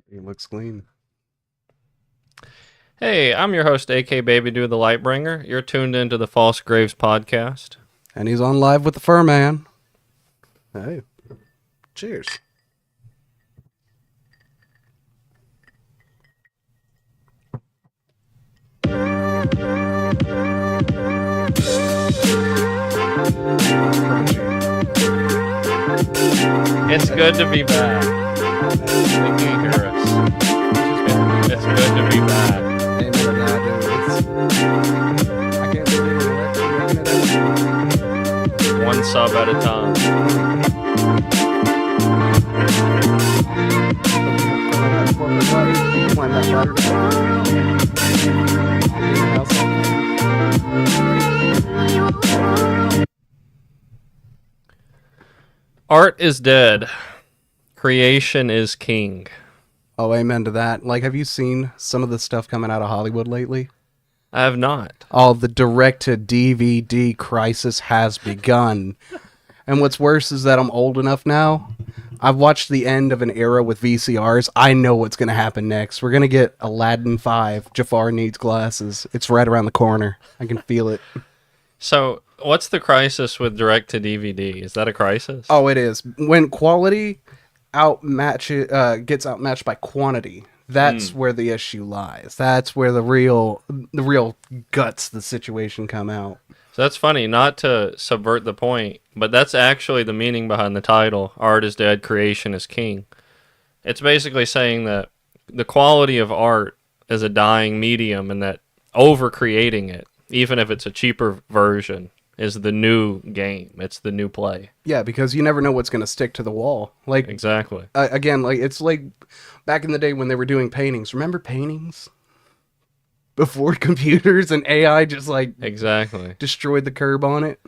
He looks clean. Hey, I'm your host, AK Baby Doo the Lightbringer. You're tuned into the False Graves podcast. And he's on live with the Furman. Hey. Cheers. It's good to be back. They can't hear us. It's good to be back. Amen to that, dude. I can't believe we're actually making it. One sub at a time. Art is dead. Creation is king. Oh, amen to that. Like, have you seen some of the stuff coming out of Hollywood lately? I have not. Oh, the direct-to-DVD crisis has begun. And what's worse is that I'm old enough now. I've watched the end of an era with VCRs. I know what's going to happen next. We're going to get Aladdin 5. Jafar Needs Glasses. It's right around the corner. I can feel it. So, what's the crisis with direct-to-DVD? Is that a crisis? Oh, it is. When quality gets outmatched by quantity, that's where the issue lies. That's where the real guts of the situation come out. So that's funny, not to subvert the point, but that's actually the meaning behind the title, Art is Dead, Creation is King. It's basically saying that the quality of art is a dying medium and that over-creating it, even if it's a cheaper version, is the new game. It's the new play. Yeah, because you never know what's going to stick to the wall. Like Exactly. Again, like it's like back in the day when they were doing paintings. Remember paintings? Before computers and AI just like Exactly. destroyed the curb on it.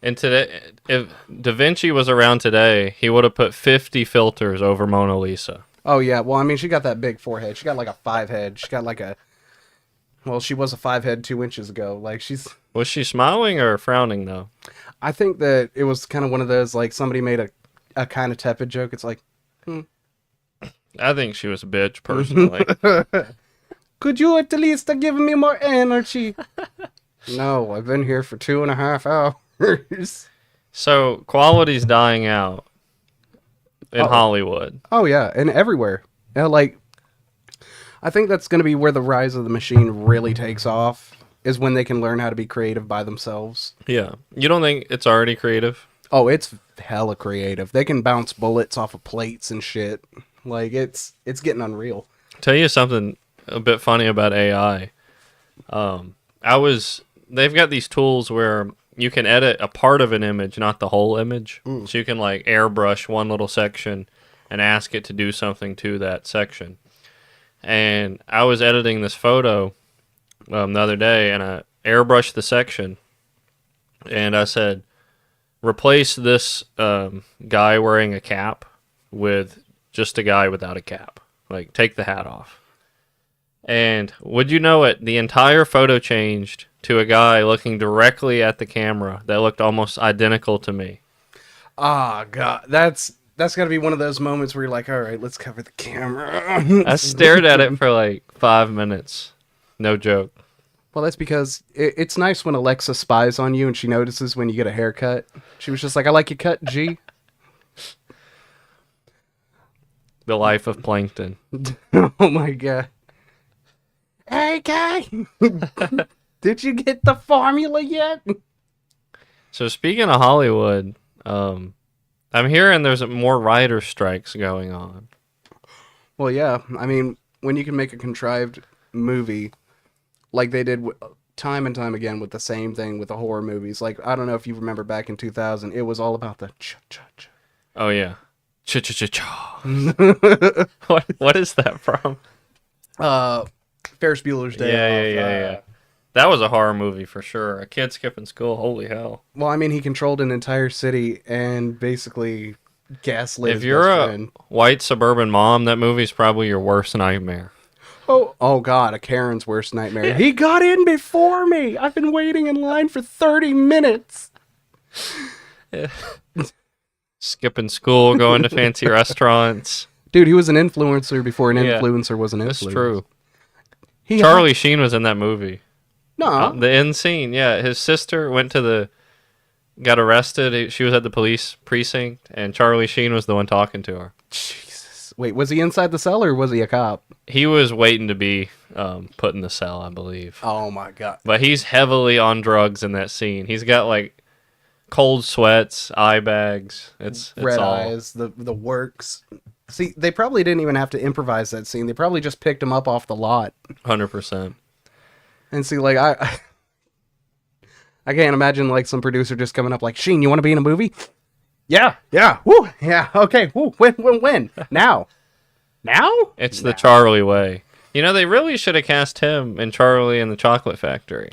And today, if Da Vinci was around today, he would have put 50 filters over Mona Lisa. Oh yeah, well I mean she got that big forehead. She got like a 5 head. She got like a she was a 5 head 2 inches ago. Like Was she smiling or frowning though? I think that it was kind of one of those like somebody made a kind of tepid joke. It's like, I think she was a bitch personally. could you at least have given me more energy? No, I've been here for 2.5 hours. So quality's dying out in Hollywood. Oh yeah, and everywhere. Yeah, like I think that's going to be where the rise of the machine really takes off. Is when they can learn how to be creative by themselves. Yeah. You don't think it's already creative? Oh, it's hella creative. They can bounce bullets off of plates and shit. Like it's getting unreal. Tell you something a bit funny about AI. They've got these tools where you can edit a part of an image, not the whole image. So you can like airbrush one little section and ask it to do something to that section. And I was editing this photo the other day, and I airbrushed the section, and I said, replace this guy wearing a cap with just a guy without a cap. Like, take the hat off. And would you know it, the entire photo changed to a guy looking directly at the camera that looked almost identical to me. Ah, God, that's got to be one of those moments where you're like, all right, let's cover the camera. I stared at it for like 5 minutes. No joke. Well, that's because it's nice when Alexa spies on you and she notices when you get a haircut. She was just like, I like your cut, G. The life of Plankton. Oh, my God. Hey, guy. Did you get the formula yet? So speaking of Hollywood, I'm hearing there's more writer strikes going on. Well, yeah. I mean, when you can make a contrived movie like they did time and time again with the same thing with the horror movies. Like, I don't know if you remember back in 2000, it was all about the cha-cha-cha. Oh, yeah. Cha-cha-cha-cha. What is that from? Ferris Bueller's Day Off. Yeah. That was a horror movie for sure. A kid skipping school. Holy hell. Well, I mean, he controlled an entire city and basically gaslit his If you're best a friend. white suburban mom, that movie's probably your worst nightmare. Oh God, a Karen's worst nightmare. He got in before me. I've been waiting in line for 30 minutes. Skipping school, going to fancy restaurants. Dude, he was an influencer before an Yeah, influencer was an influencer. that's true. He Charlie Sheen was in that movie. No. The end scene, yeah. His sister got arrested. She was at the police precinct, and Charlie Sheen was the one talking to her. Jesus. Wait, was he inside the cell or was he a cop? He was waiting to be put in the cell, I believe. Oh my god. But he's heavily on drugs in that scene. He's got like cold sweats, eye bags. It's Red all eyes, the works. See, they probably didn't even have to improvise that scene. They probably just picked him up off the lot. 100%. And see, like I can't imagine like some producer just coming up like, Sheen, you want to be in a movie? Yeah, woo, yeah, okay, woo, when? Now? It's the Charlie way. You know, they really should have cast him in Charlie and the Chocolate Factory.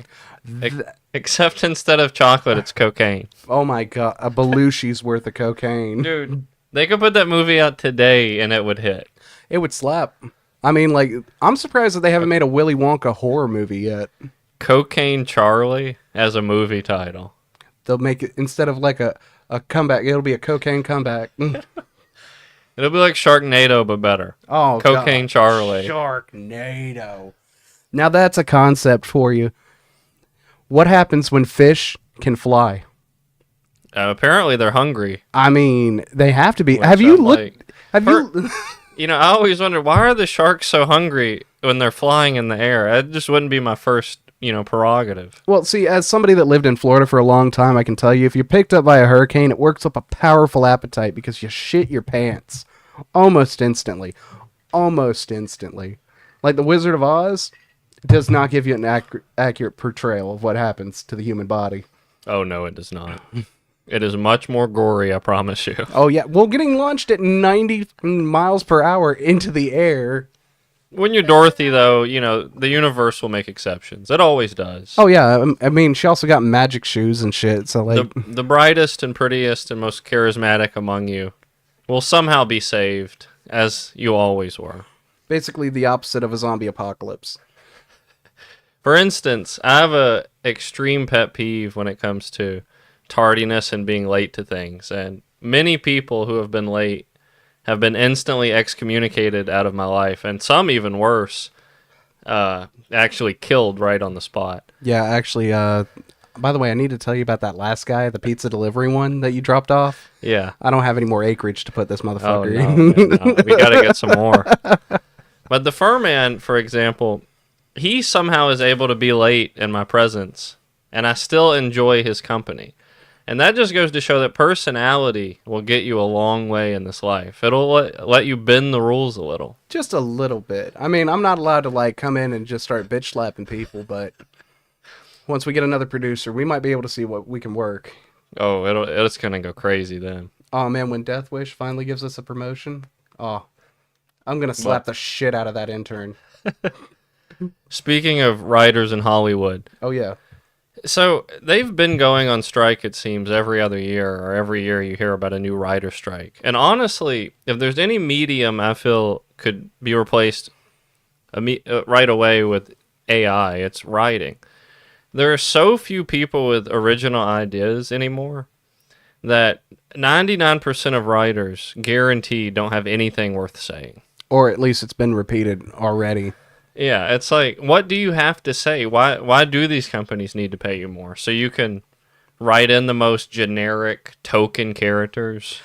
Except instead of chocolate, it's cocaine. Oh my god, a Belushi's worth of cocaine. Dude, they could put that movie out today and it would hit. It would slap. I mean, like, I'm surprised that they haven't made a Willy Wonka horror movie yet. Cocaine Charlie as a movie title. They'll make it, instead of like a comeback, it'll be a cocaine comeback. It'll be like Sharknado, but better. Oh, Cocaine God. Charlie. Sharknado. Now that's a concept for you. What happens when fish can fly? Apparently they're hungry. I mean, they have to be. Which Have you I'm looked? like- Have you? You know, I always wonder, why are the sharks so hungry when they're flying in the air? That just wouldn't be my first, prerogative. Well, see, as somebody that lived in Florida for a long time, I can tell you, if you're picked up by a hurricane, it works up a powerful appetite because you shit your pants almost instantly. Almost instantly. Like the Wizard of Oz does not give you an accurate portrayal of what happens to the human body. Oh, no, it does not. It is much more gory, I promise you. Oh, yeah. Well, getting launched at 90 miles per hour into the air. When you're Dorothy, though, the universe will make exceptions. It always does. Oh, yeah. I mean, she also got magic shoes and shit. So, like, The brightest and prettiest and most charismatic among you will somehow be saved, as you always were. basically the opposite of a zombie apocalypse. For instance, I have a extreme pet peeve when it comes to tardiness and being late to things. And many people who have been late have been instantly excommunicated out of my life. And some even worse, actually killed right on the spot. Yeah, actually, by the way, I need to tell you about that last guy, the pizza delivery one that you dropped off. Yeah. I don't have any more acreage to put this motherfucker Oh, in. no. We got to get some more. But the Furman, for example, he somehow is able to be late in my presence, and I still enjoy his company. And that just goes to show that personality will get you a long way in this life. It'll let you bend the rules a little. Just a little bit. I mean, I'm not allowed to, like, come in and just start bitch slapping people, but once we get another producer, we might be able to see what we can work. Oh, it's going to go crazy then. Oh, man, when Death Wish finally gives us a promotion, I'm going to slap the shit out of that intern. Speaking of writers in Hollywood. Oh, yeah. So they've been going on strike, it seems, every other year, or every year you hear about a new writer strike. And honestly, if there's any medium I feel could be replaced right away with AI, it's writing. There are so few people with original ideas anymore that 99% of writers guaranteed don't have anything worth saying. Or at least it's been repeated already. Yeah, it's like, what do you have to say? Why do these companies need to pay you more? So you can write in the most generic token characters?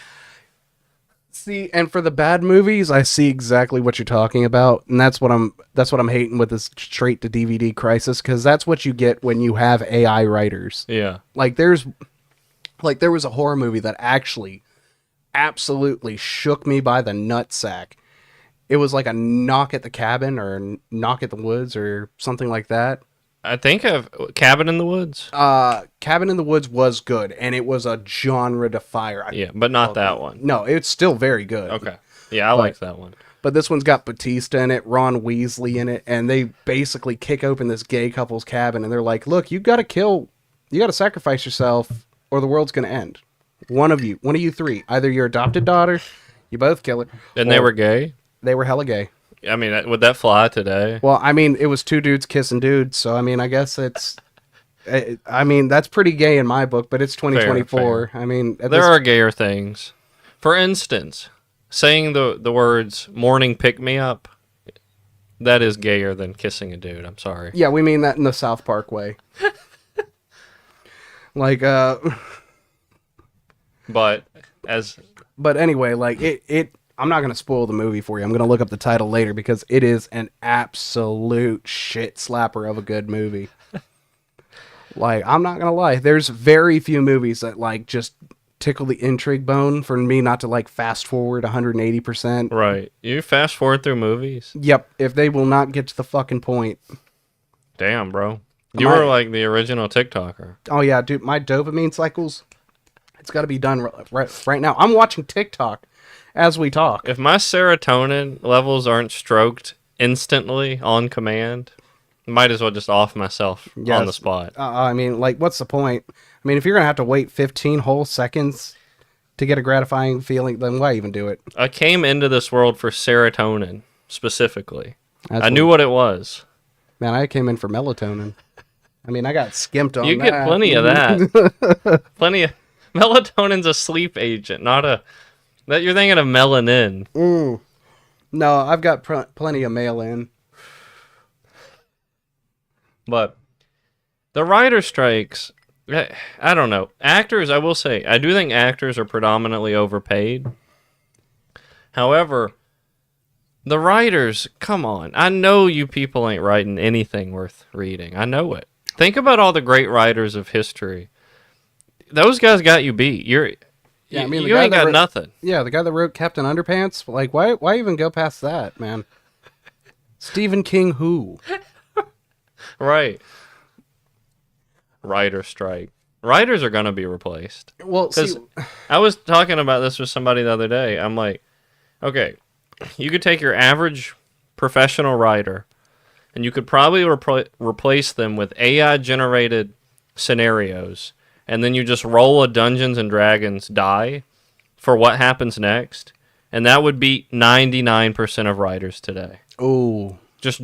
See, and for the bad movies, I see exactly what you're talking about, and that's what I'm hating with this straight to DVD crisis, because that's what you get when you have AI writers. Yeah. There was a horror movie that actually absolutely shook me by the nutsack. It was like a Knock at the Cabin or Knock at the Woods or something like that. I think of Cabin in the Woods. Cabin in the Woods was good, and it was a genre defier. Yeah, but not that one. No, it's still very good. Okay. Yeah, I like that one. But this one's got Batista in it, Ron Weasley in it, and they basically kick open this gay couple's cabin, and they're like, look, you got to sacrifice yourself, or the world's going to end. One of you three. Either your adopted daughter, you both kill her. And they were gay? They were hella gay. I mean, would that fly today? Well, I mean, it was two dudes kissing dudes, so I mean, I guess that's pretty gay in my book, but it's 2024. Fair. I mean, There are gayer things. For instance, saying the words "morning pick me up," that is gayer than kissing a dude. I'm sorry. Yeah, we mean that in the South Park way. Like, But anyway, like it. I'm not gonna spoil the movie for you. I'm gonna look up the title later because it is an absolute shit slapper of a good movie. Like, I'm not gonna lie. There's very few movies that like just tickle the intrigue bone for me not to like fast forward 180%. right, you fast forward through movies. Yep, if they will not get to the fucking point. Damn, bro, you were like the original TikToker. Oh yeah, dude, my dopamine cycles. It's got to be done right now. I'm watching TikTok as we talk. If my serotonin levels aren't stroked instantly on command, might as well just off myself on the spot. I mean, like, what's the point? I mean, if you're going to have to wait 15 whole seconds to get a gratifying feeling, then why even do it? I came into this world for serotonin, specifically. I knew what it was. Man, I came in for melatonin. I mean, I got skimped on that. You get plenty of that. Plenty of... Melatonin's a sleep agent, not a... That you're thinking of melanin. No, I've got plenty of mail-in. But the writer strikes, I don't know. Actors, I will say, I do think actors are predominantly overpaid. However, the writers, come on. I know you people ain't writing anything worth reading. I know it. Think about all the great writers of history. Those guys got you beat. You ain't got nothing. Yeah, the guy that wrote Captain Underpants, like, why even go past that, man? Stephen King who? Right. Writer strike. Writers are going to be replaced. Well, see, I was talking about this with somebody the other day. I'm like, okay, you could take your average professional writer and you could probably replace them with AI-generated scenarios, and then you just roll a Dungeons and Dragons die for what happens next, and that would beat 99% of writers today. Oh. Just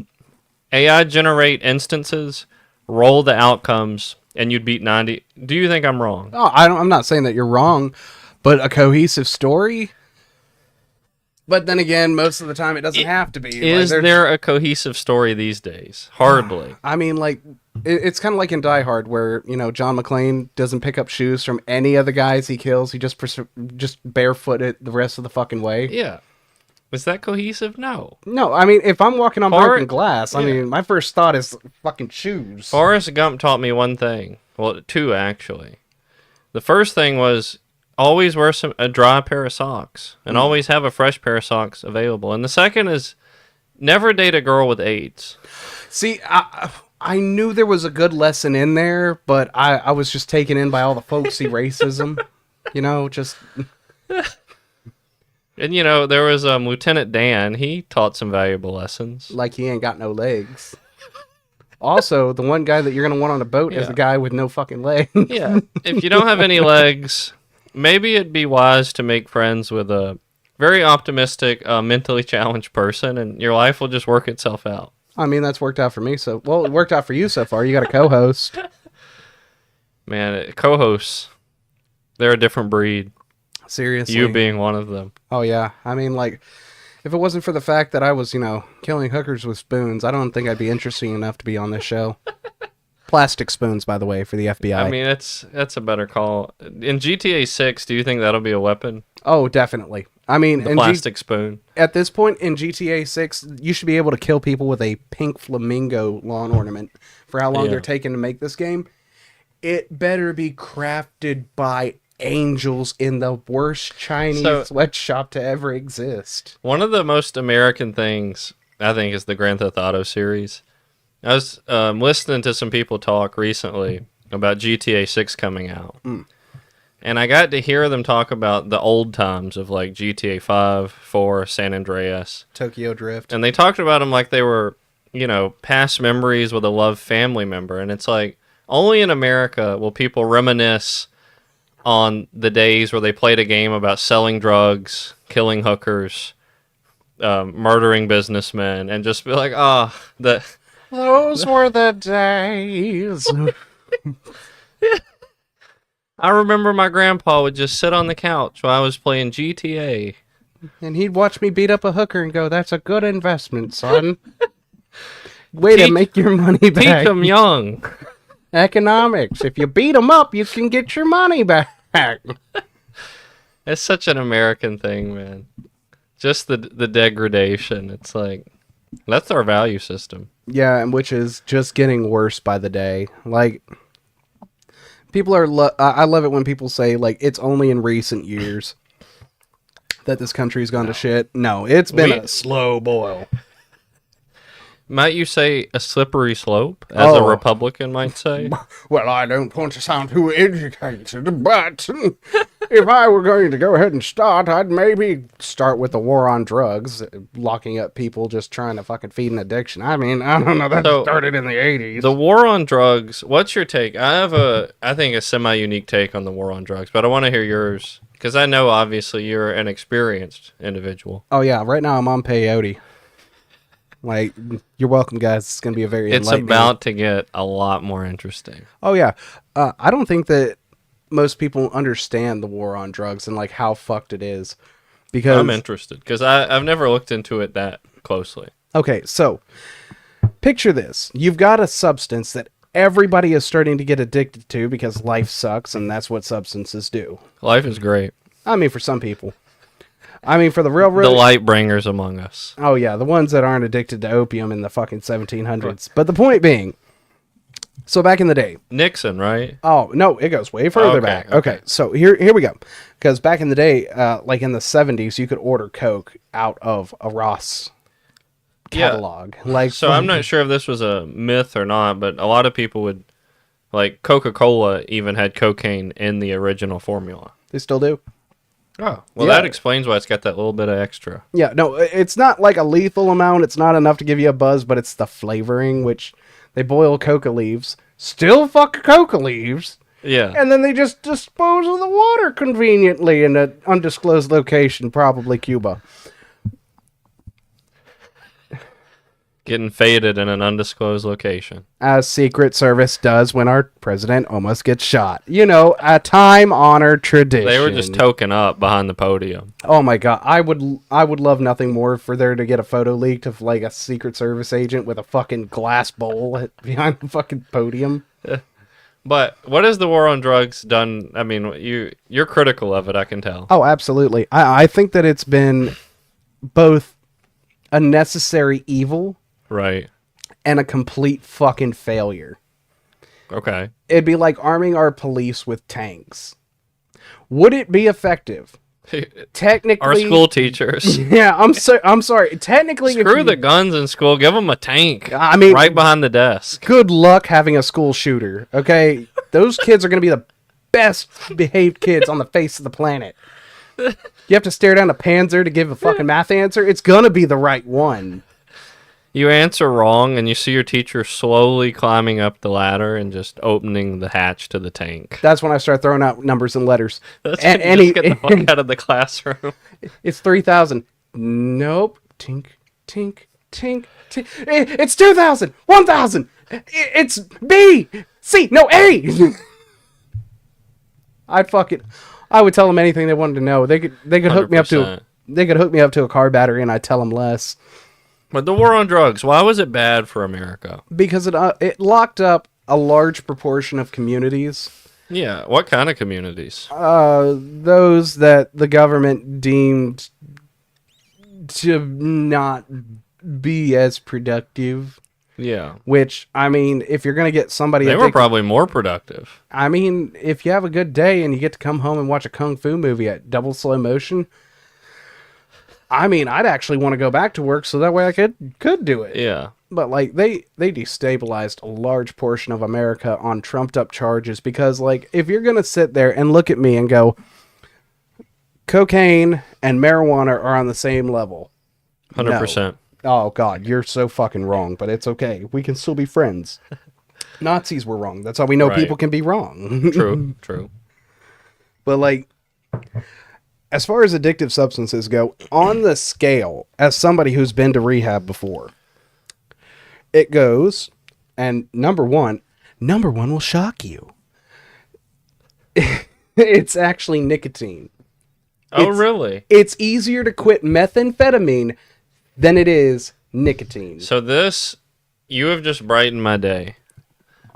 AI generate instances, roll the outcomes, and you'd beat 90. Do you think I'm wrong? Oh, I'm not saying that you're wrong, but a cohesive story. But then again, most of the time it doesn't have to be. Is there a cohesive story these days? Hardly. I mean, like, it's kind of like in Die Hard, where, you know, John McClane doesn't pick up shoes from any of the guys he kills. He just barefooted the rest of the fucking way. Yeah. Was that cohesive? No. No, I mean, if I'm walking on broken glass, I mean, my first thought is fucking shoes. Forrest Gump taught me one thing. Well, two, actually. The first thing was always wear a dry pair of socks and always have a fresh pair of socks available. And the second is never date a girl with AIDS. See, I knew there was a good lesson in there, but I was just taken in by all the folksy racism. You know, just... And, you know, there was Lieutenant Dan. He taught some valuable lessons. Like he ain't got no legs. Also, the one guy that you're going to want on a boat is the guy with no fucking legs. Yeah. If you don't have any legs, maybe it'd be wise to make friends with a very optimistic, mentally challenged person, and your life will just work itself out. I mean, that's worked out for me. It worked out for you so far. You got a co-host. Man, co-hosts, they're a different breed. Seriously. You being one of them. Oh, yeah. I mean, like, if it wasn't for the fact that I was, you know, killing hookers with spoons, I don't think I'd be interesting enough to be on this show. Plastic spoons, by the way, for the FBI. I mean, that's a better call. In GTA 6, do you think that'll be a weapon? Oh, definitely. I mean, the plastic spoon. At this point in GTA 6, you should be able to kill people with a pink flamingo lawn ornament for how long they're taking to make this game. It better be crafted by angels in the worst Chinese sweatshop to ever exist. One of the most American things, I think, is the Grand Theft Auto series. I was listening to some people talk recently about GTA 6 coming out. And I got to hear them talk about the old times of like GTA 5, 4, San Andreas. Tokyo Drift. And they talked about them like they were, you know, past memories with a loved family member. And it's like, only in America will people reminisce on the days where they played a game about selling drugs, killing hookers, murdering businessmen, and just be like, those were the days. I remember my grandpa would just sit on the couch while I was playing GTA. And he'd watch me beat up a hooker and go, "That's a good investment, son. Way to Teach- make your money Teach back. them young. Economics. If you beat them up, you can get your money back." It's such an American thing, man. Just the degradation. It's like, that's our value system. Yeah, and which is just getting worse by the day. Like, people are... I love it when people say, like, it's only in recent years that this country's gone to shit. No, it's been a slow boil. Might you say a slippery slope, as a Republican might say? Well, I don't want to sound too educated, but if I were going to go ahead and start, I'd maybe start with the war on drugs, locking up people just trying to fucking feed an addiction. I mean, I don't know, that started in the 80s. The war on drugs, what's your take? I have I think, a semi-unique take on the war on drugs, but I want to hear yours, because I know, obviously, you're an experienced individual. Oh, yeah, right now I'm on peyote. Like, you're welcome, guys. It's going to be a very It's enlightening... about to get a lot more interesting. Oh, yeah. I don't think that most people understand the war on drugs and, like, how fucked it is. Because... I'm interested, because I've never looked into it that closely. Okay, so, picture this. You've got a substance that everybody is starting to get addicted to because life sucks, and that's what substances do. Life is great. I mean, for some people. I mean, for the real... The light bringers among us. Oh, yeah, the ones that aren't addicted to opium in the fucking 1700s. But the point being, so back in the day... Nixon, right? Oh, no, it goes way further back. Okay, so here we go. Because back in the day, like in the 70s, you could order Coke out of a Ross catalog. Yeah. Like, so I'm not sure if this was a myth or not, but a lot of people would... Like, Coca-Cola even had cocaine in the original formula. They still do. Oh, well, Yeah. that explains why it's got that little bit of extra. Yeah, no, it's not like a lethal amount. It's not enough to give you a buzz, but it's the flavoring, which they boil coca leaves. Still fuck coca leaves. Yeah. And then they just dispose of the water conveniently in an undisclosed location, probably Cuba. Getting faded in an undisclosed location. As Secret Service does when our president almost gets shot. You know, a time-honored tradition. They were just token up behind the podium. Oh my god, I would love nothing more for there to get a photo leaked of like a Secret Service agent with a fucking glass bowl behind the fucking podium. But what has the war on drugs done? I mean, you're critical of it, I can tell. Oh, absolutely. I think that it's been both a necessary evil... Right. and a complete fucking failure. Okay. It'd be like arming our police with tanks. Would it be effective? Technically, Our school teachers. Yeah, I'm sorry. Technically, Screw the guns in school. Give them a tank. I mean, right behind the desk. Good luck having a school shooter. Okay, those kids are going to be the best behaved kids on the face of the planet. You have to stare down a Panzer to give a fucking math answer. It's gonna be the right one. You answer wrong, and you see your teacher slowly climbing up the ladder and just opening the hatch to the tank. That's when I start throwing out numbers and letters. That's when you just get the fuck out of the classroom. It's 3,000. Nope. Tink, tink, tink, tink. It's 2,000. 1,000. It's B, C, no A. I would tell them anything they wanted to know. They could hook me up to. 100%. They could hook me up to a car battery, and I'd tell them less. But the war on drugs, why was it bad for America? Because it locked up a large proportion of communities. Yeah, what kind of communities? Those that the government deemed to not be as productive. Yeah. Which, I mean, if you're going to get somebody... They were probably more productive. I mean, if you have a good day and you get to come home and watch a kung fu movie at double slow motion... I mean, I'd actually want to go back to work so that way I could do it. Yeah. But, like, they destabilized a large portion of America on trumped-up charges because, like, if you're going to sit there and look at me and go, cocaine and marijuana are on the same level. 100%. No. Oh, God, you're so fucking wrong, but it's okay. We can still be friends. Nazis were wrong. That's how we know Right. people can be wrong. True. But, like... As far as addictive substances go, on the scale, as somebody who's been to rehab before, it goes, and number one will shock you. It's actually nicotine. Oh, really? It's easier to quit methamphetamine than it is nicotine. So you have just brightened my day.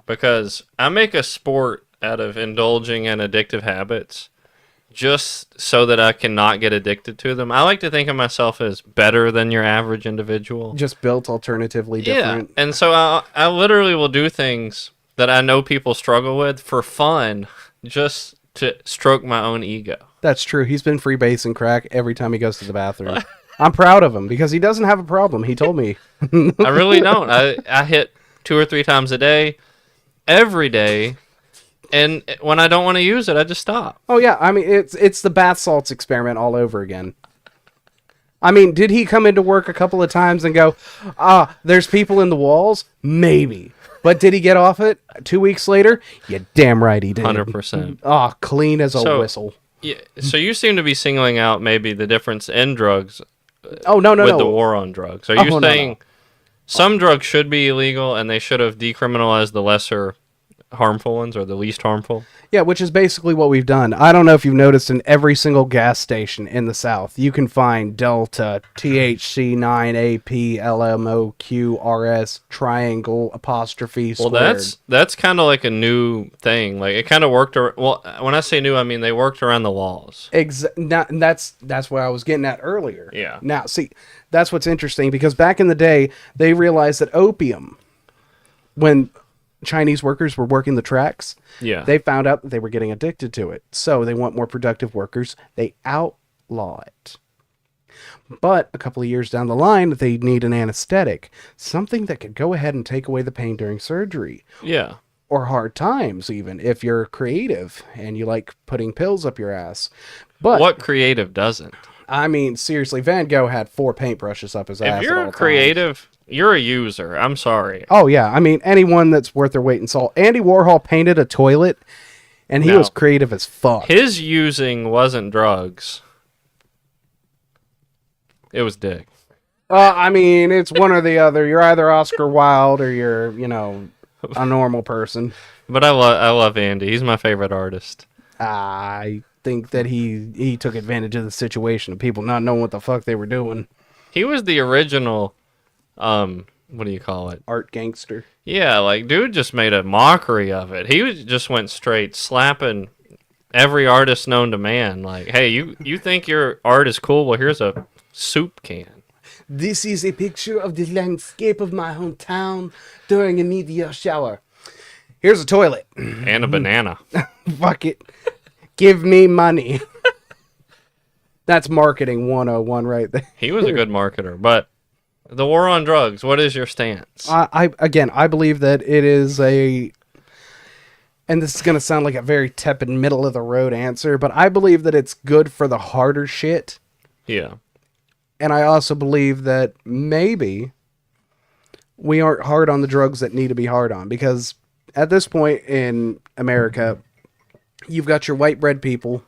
Because I make a sport out of indulging in addictive habits just so that I cannot get addicted to them. I like to think of myself as better than your average individual. Just built alternatively different. Yeah, and so I literally will do things that I know people struggle with for fun just to stroke my own ego. That's true. He's been freebasing crack every time he goes to the bathroom. I'm proud of him because he doesn't have a problem. He told me. I really don't. I hit 2 or 3 times a day, every day, and when I don't want to use it, I just stop. Oh yeah, I mean it's the bath salts experiment all over again. I mean, did he come into work a couple of times and go, there's people in the walls? Maybe. But did he get off it 2 weeks later? You damn right he did. 100%. Clean as a whistle. Yeah, so you seem to be singling out maybe the difference in drugs. No. With the war on drugs. Are you saying some drugs should be illegal and they should have decriminalized the lesser harmful ones or the least harmful? Yeah, which is basically what we've done. I don't know if you've noticed in every single gas station in the South, you can find Delta, THC 9AP, LMOQ, RS, triangle, apostrophe, squared. Well, that's kind of like a new thing. Like it kind of worked. Well, when I say new, I mean they worked around the laws. That's what I was getting at earlier. Yeah. Now, see, that's what's interesting because back in the day, they realized that opium, when Chinese workers were working the tracks, they found out that they were getting addicted to it. So they want more productive workers. They outlaw it. But a couple of years down the line, they need an anesthetic, something that could go ahead and take away the pain during surgery. Yeah. Or hard times, even if you're creative and you like putting pills up your ass. But what creative doesn't? I mean, seriously, Van Gogh had 4 paintbrushes up his ass. If you're creative, you're a user. I'm sorry. Oh, yeah. I mean, anyone that's worth their weight in salt. Andy Warhol painted a toilet, and he was creative as fuck. His using wasn't drugs. It was dick. I mean, it's one or the other. You're either Oscar Wilde or you're, a normal person. But I love Andy. He's my favorite artist. I think that he took advantage of the situation of people not knowing what the fuck they were doing. He was the original, what do you call it? Art gangster. Yeah, like, dude just made a mockery of it. Just went straight slapping every artist known to man. Like, hey, you think your art is cool? Well, here's a soup can. This is a picture of the landscape of my hometown during a meteor shower. Here's a toilet. And a banana. Fuck it. Give me money. That's marketing 101 right there. He was a good marketer. But the war on drugs, what is your stance? I believe that it is and this is going to sound like a very tepid middle of the road answer, but I believe that it's good for the harder shit. Yeah. And I also believe that maybe we aren't hard on the drugs that need to be hard on, because at this point in America, you've got your white bread people,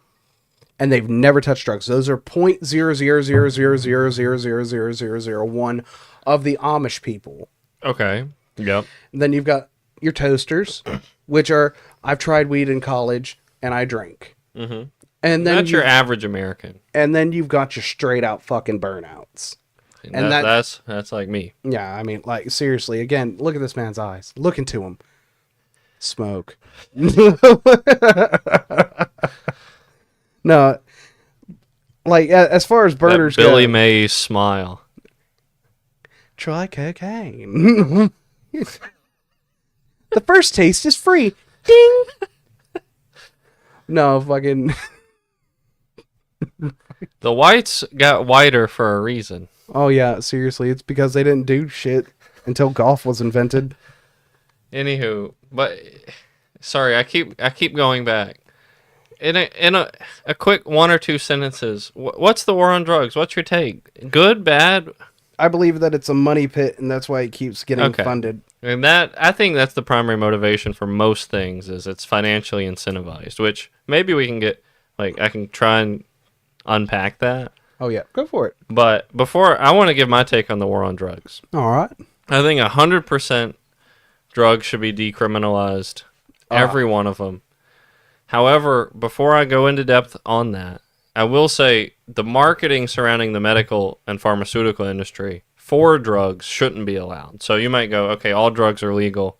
and they've never touched drugs. Those are 0.00000000001 of the Amish people. Okay. Yep. And then you've got your toasters, which are, I've tried weed in college, and I drink. Mm-hmm. And then that's your average American. And then you've got your straight out fucking burnouts. And that's like me. Yeah, I mean, like, seriously, again, look at this man's eyes. Look into him. Smoke. No, like, as far as burners that Billy go, Mays smile. Try cocaine. The first taste is free. Ding. No, fucking. The whites got whiter for a reason. Oh yeah, seriously, it's because they didn't do shit until golf was invented. Anywho, but sorry, I keep going back. In a quick 1 or 2 sentences, what's the war on drugs? What's your take? Good, bad? I believe that it's a money pit, and that's why it keeps getting funded. And I think that's the primary motivation for most things, is it's financially incentivized, which maybe we can get, like, I can try and unpack that. Oh yeah, go for it. But before, I want to give my take on the war on drugs. All right. I think 100% drugs should be decriminalized, every one of them. However, before I go into depth on that, I will say the marketing surrounding the medical and pharmaceutical industry for drugs shouldn't be allowed. So you might go, okay, all drugs are legal.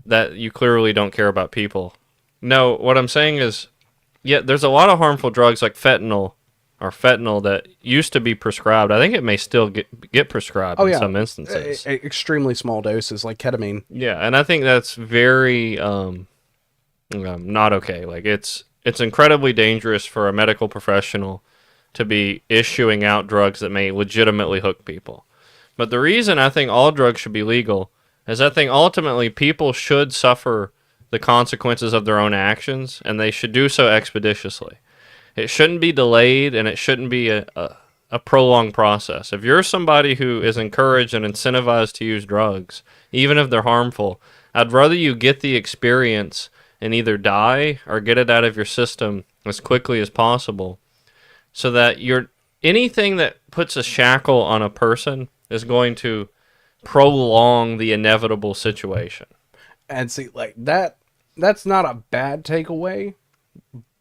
That you clearly don't care about people. No, what I'm saying is, yeah, there's a lot of harmful drugs like fentanyl that used to be prescribed. I think it may still get prescribed in some instances. Extremely small doses, like ketamine. Yeah, and I think that's very not okay. Like it's incredibly dangerous for a medical professional to be issuing out drugs that may legitimately hook people. But the reason I think all drugs should be legal is I think ultimately people should suffer the consequences of their own actions, and they should do so expeditiously. It shouldn't be delayed, and it shouldn't be a prolonged process. If you're somebody who is encouraged and incentivized to use drugs, even if they're harmful, I'd rather you get the experience and either die or get it out of your system as quickly as possible, so that anything that puts a shackle on a person is going to prolong the inevitable situation. And see, like that's not a bad takeaway,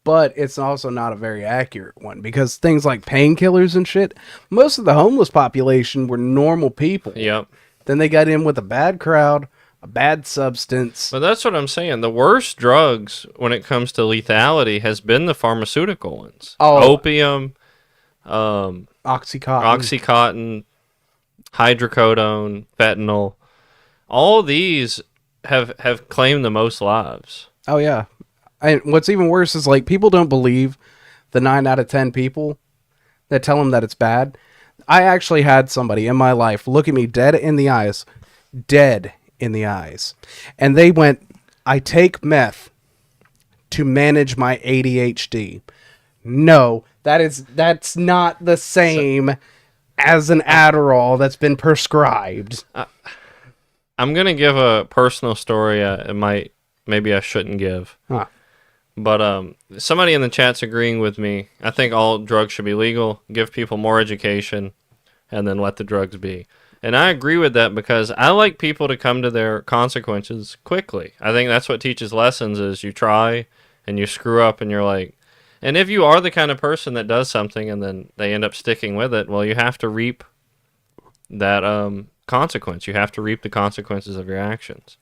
but it's also not a very accurate one, because things like painkillers and shit, most of the homeless population were normal people. Yep. Then they got in with a bad crowd, a bad substance. But that's what I'm saying. The worst drugs when it comes to lethality has been the pharmaceutical ones. Oh. Opium, Oxycontin, hydrocodone, fentanyl. All these have claimed the most lives. Oh, yeah. And what's even worse is, like, people don't believe the 9 out of 10 people that tell them that it's bad. I actually had somebody in my life look at me dead in the eyes, and they went, I take meth to manage my ADHD. No, that's not the same as an Adderall that's been prescribed. I'm going to give a personal story maybe I shouldn't give. Huh. But somebody in the chat's agreeing with me. I think all drugs should be legal, give people more education, and then let the drugs be. And I agree with that because I like people to come to their consequences quickly. I think that's what teaches lessons is you try and you screw up and you're like, and if you are the kind of person that does something and then they end up sticking with it, well, you have to reap that consequence. You have to reap the consequences of your actions.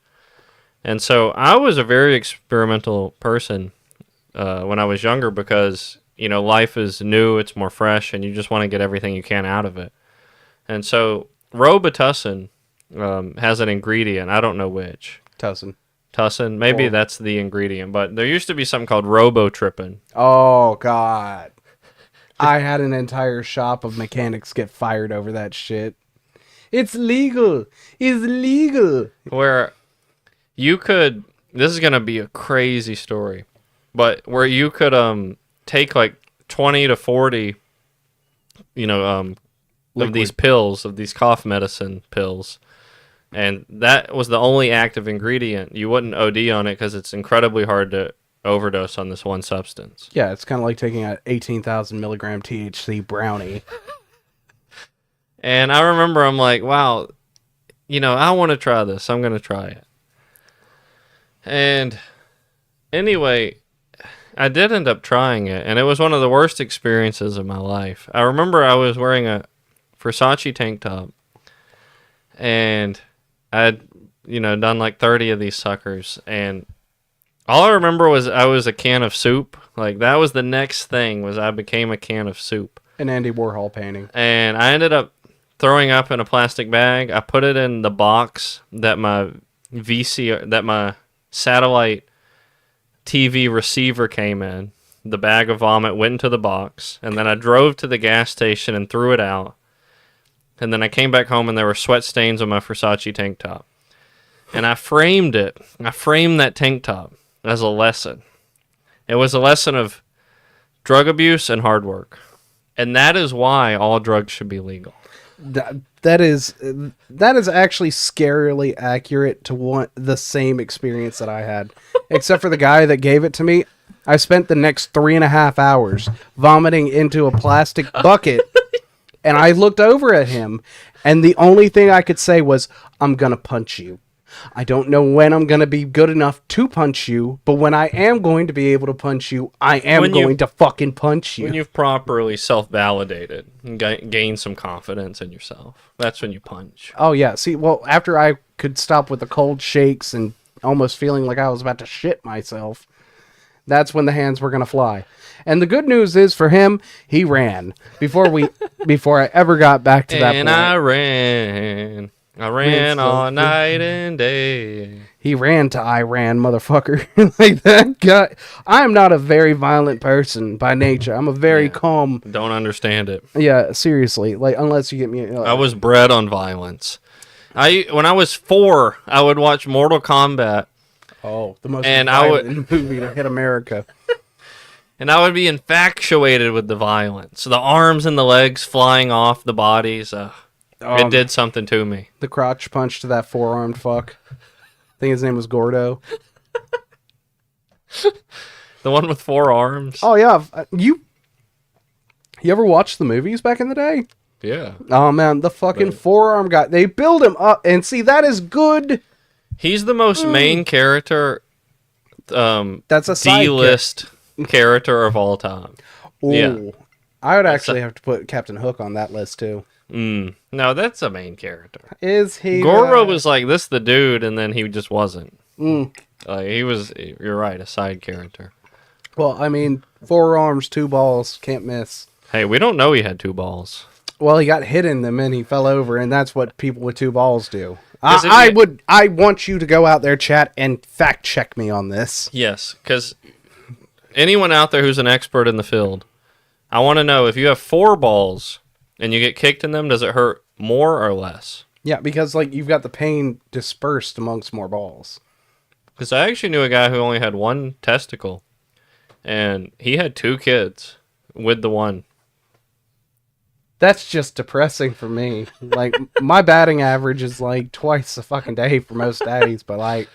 And so I was a very experimental person when I was younger because, you know, life is new, it's more fresh, and you just want to get everything you can out of it. And so Robitussin has an ingredient. I don't know which. Tussin. Maybe that's the ingredient. But there used to be something called Robotrippin. Oh, God. I had an entire shop of mechanics get fired over that shit. It's legal. It's legal. Where you could... This is going to be a crazy story. But where you could take like 20 to 40, of these pills, of these cough medicine pills, and that was the only active ingredient. You wouldn't OD on it because it's incredibly hard to overdose on this one substance. Yeah, it's kind of like taking an 18,000 milligram THC brownie. And I remember I'm like, wow, I want to try this. I'm going to try it. And anyway, I did end up trying it, and it was one of the worst experiences of my life. I remember I was wearing a Versace tank top, and I'd, done like 30 of these suckers, and all I remember was I was a can of soup. Like, that was the next thing, was I became a can of soup. An Andy Warhol painting. And I ended up throwing up in a plastic bag. I put it in the box that my satellite TV receiver came in. The bag of vomit went into the box, and then I drove to the gas station and threw it out. And then I came back home, and there were sweat stains on my Versace tank top. And I framed it. I framed that tank top as a lesson. It was a lesson of drug abuse and hard work. And that is why all drugs should be legal. That is actually scarily accurate to the same experience that I had. Except for the guy that gave it to me. I spent the next 3.5 hours vomiting into a plastic bucket. And I looked over at him, and the only thing I could say was, I'm gonna punch you. I don't know when I'm going to be good enough to punch you, but when I am going to be able to punch you, I am going to fucking punch you. When you've properly self-validated and gained some confidence in yourself, that's when you punch. Oh, yeah. See, well, after I could stop with the cold shakes and almost feeling like I was about to shit myself, that's when the hands were going to fly. And the good news is for him, he ran before I ever got back to that point. And I ran all night and day. He ran to Iran, motherfucker. Like that guy. I'm not a very violent person by nature. I'm a very calm. Don't understand it. Yeah, seriously. Like, unless you get me. I was bred on violence. When I was 4, I would watch Mortal Kombat. Oh, the most violent movie to hit America. And I would be infatuated with the violence. The arms and the legs flying off the bodies. It did something to me. The crotch punch to that four-armed fuck. I think his name was Gordo. The one with 4 arms? Oh, yeah. You ever watched the movies back in the day? Yeah. Oh, man. The fucking forearm guy. They build him up. And see, that is good. He's the most main character. That's a D-list character of all time. Ooh. Yeah. I would actually have to put Captain Hook on that list, too. No, that's a main character. Is he? Goro was like, this the dude, and then he just wasn't. He was, you're right, a side character. Well, I mean, 4 arms, 2 balls, can't miss. Hey, we don't know he had 2 balls. Well, he got hit in them and he fell over, and that's what people with 2 balls do. I want you to go out there, chat, and fact check me on this. Yes, because anyone out there who's an expert in the field, I want to know, if you have 4 balls and you get kicked in them, does it hurt more or less? Yeah, because like you've got the pain dispersed amongst more balls. Because I actually knew a guy who only had 1 testicle, and he had 2 kids with the 1. That's just depressing for me. Like, my batting average is like twice a fucking day for most days, but like,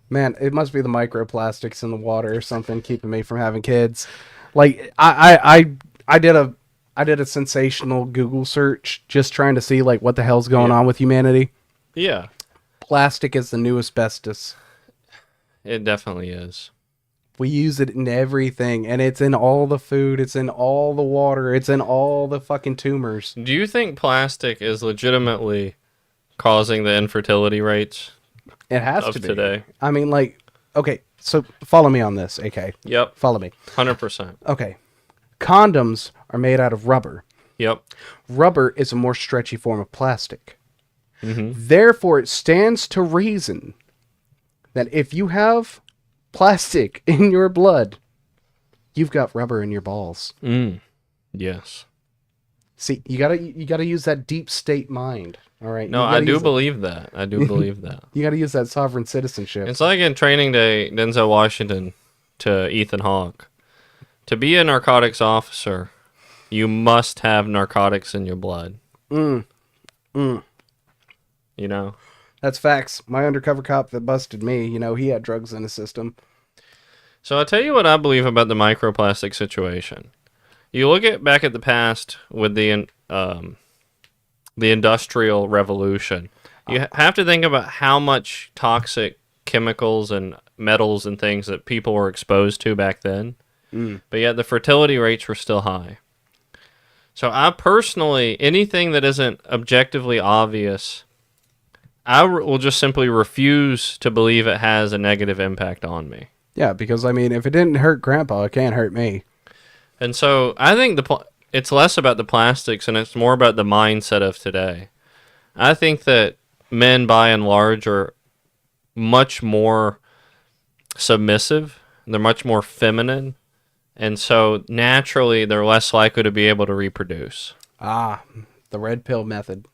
man, it must be the microplastics in the water or something keeping me from having kids. Like, I did a sensational Google search just trying to see like what the hell's going on with humanity. Yeah. Plastic is the new asbestos. It definitely is. We use it in everything, and it's in all the food, it's in all the water, it's in all the fucking tumors. Do you think plastic is legitimately causing the infertility rates? It has to be. Today. I mean, like, okay, so follow me on this, AK. Yep. Follow me. 100%. Okay. Condoms are made out of rubber. Yep. Rubber is a more stretchy form of plastic. Mm-hmm. Therefore, it stands to reason that if you have plastic in your blood, you've got rubber in your balls. Yes. See, you gotta use that deep state mind. All right. No, I do believe that. I do believe that. You gotta use that sovereign citizenship. It's like in Training Day, Denzel Washington to Ethan Hawke. To be a narcotics officer, you must have narcotics in your blood. You know? That's facts. My undercover cop that busted me, he had drugs in his system. So I'll tell you what I believe about the microplastic situation. You look back at the past with the Industrial Revolution. You have to think about how much toxic chemicals and metals and things that people were exposed to back then. But yet the fertility rates were still high. So I personally, anything that isn't objectively obvious, I will just simply refuse to believe it has a negative impact on me. Yeah, because, I mean, if it didn't hurt Grandpa, it can't hurt me. And so I think it's less about the plastics and it's more about the mindset of today. I think that men, by and large, are much more submissive. They're much more feminine. And so naturally, they're less likely to be able to reproduce. Ah, the red pill method.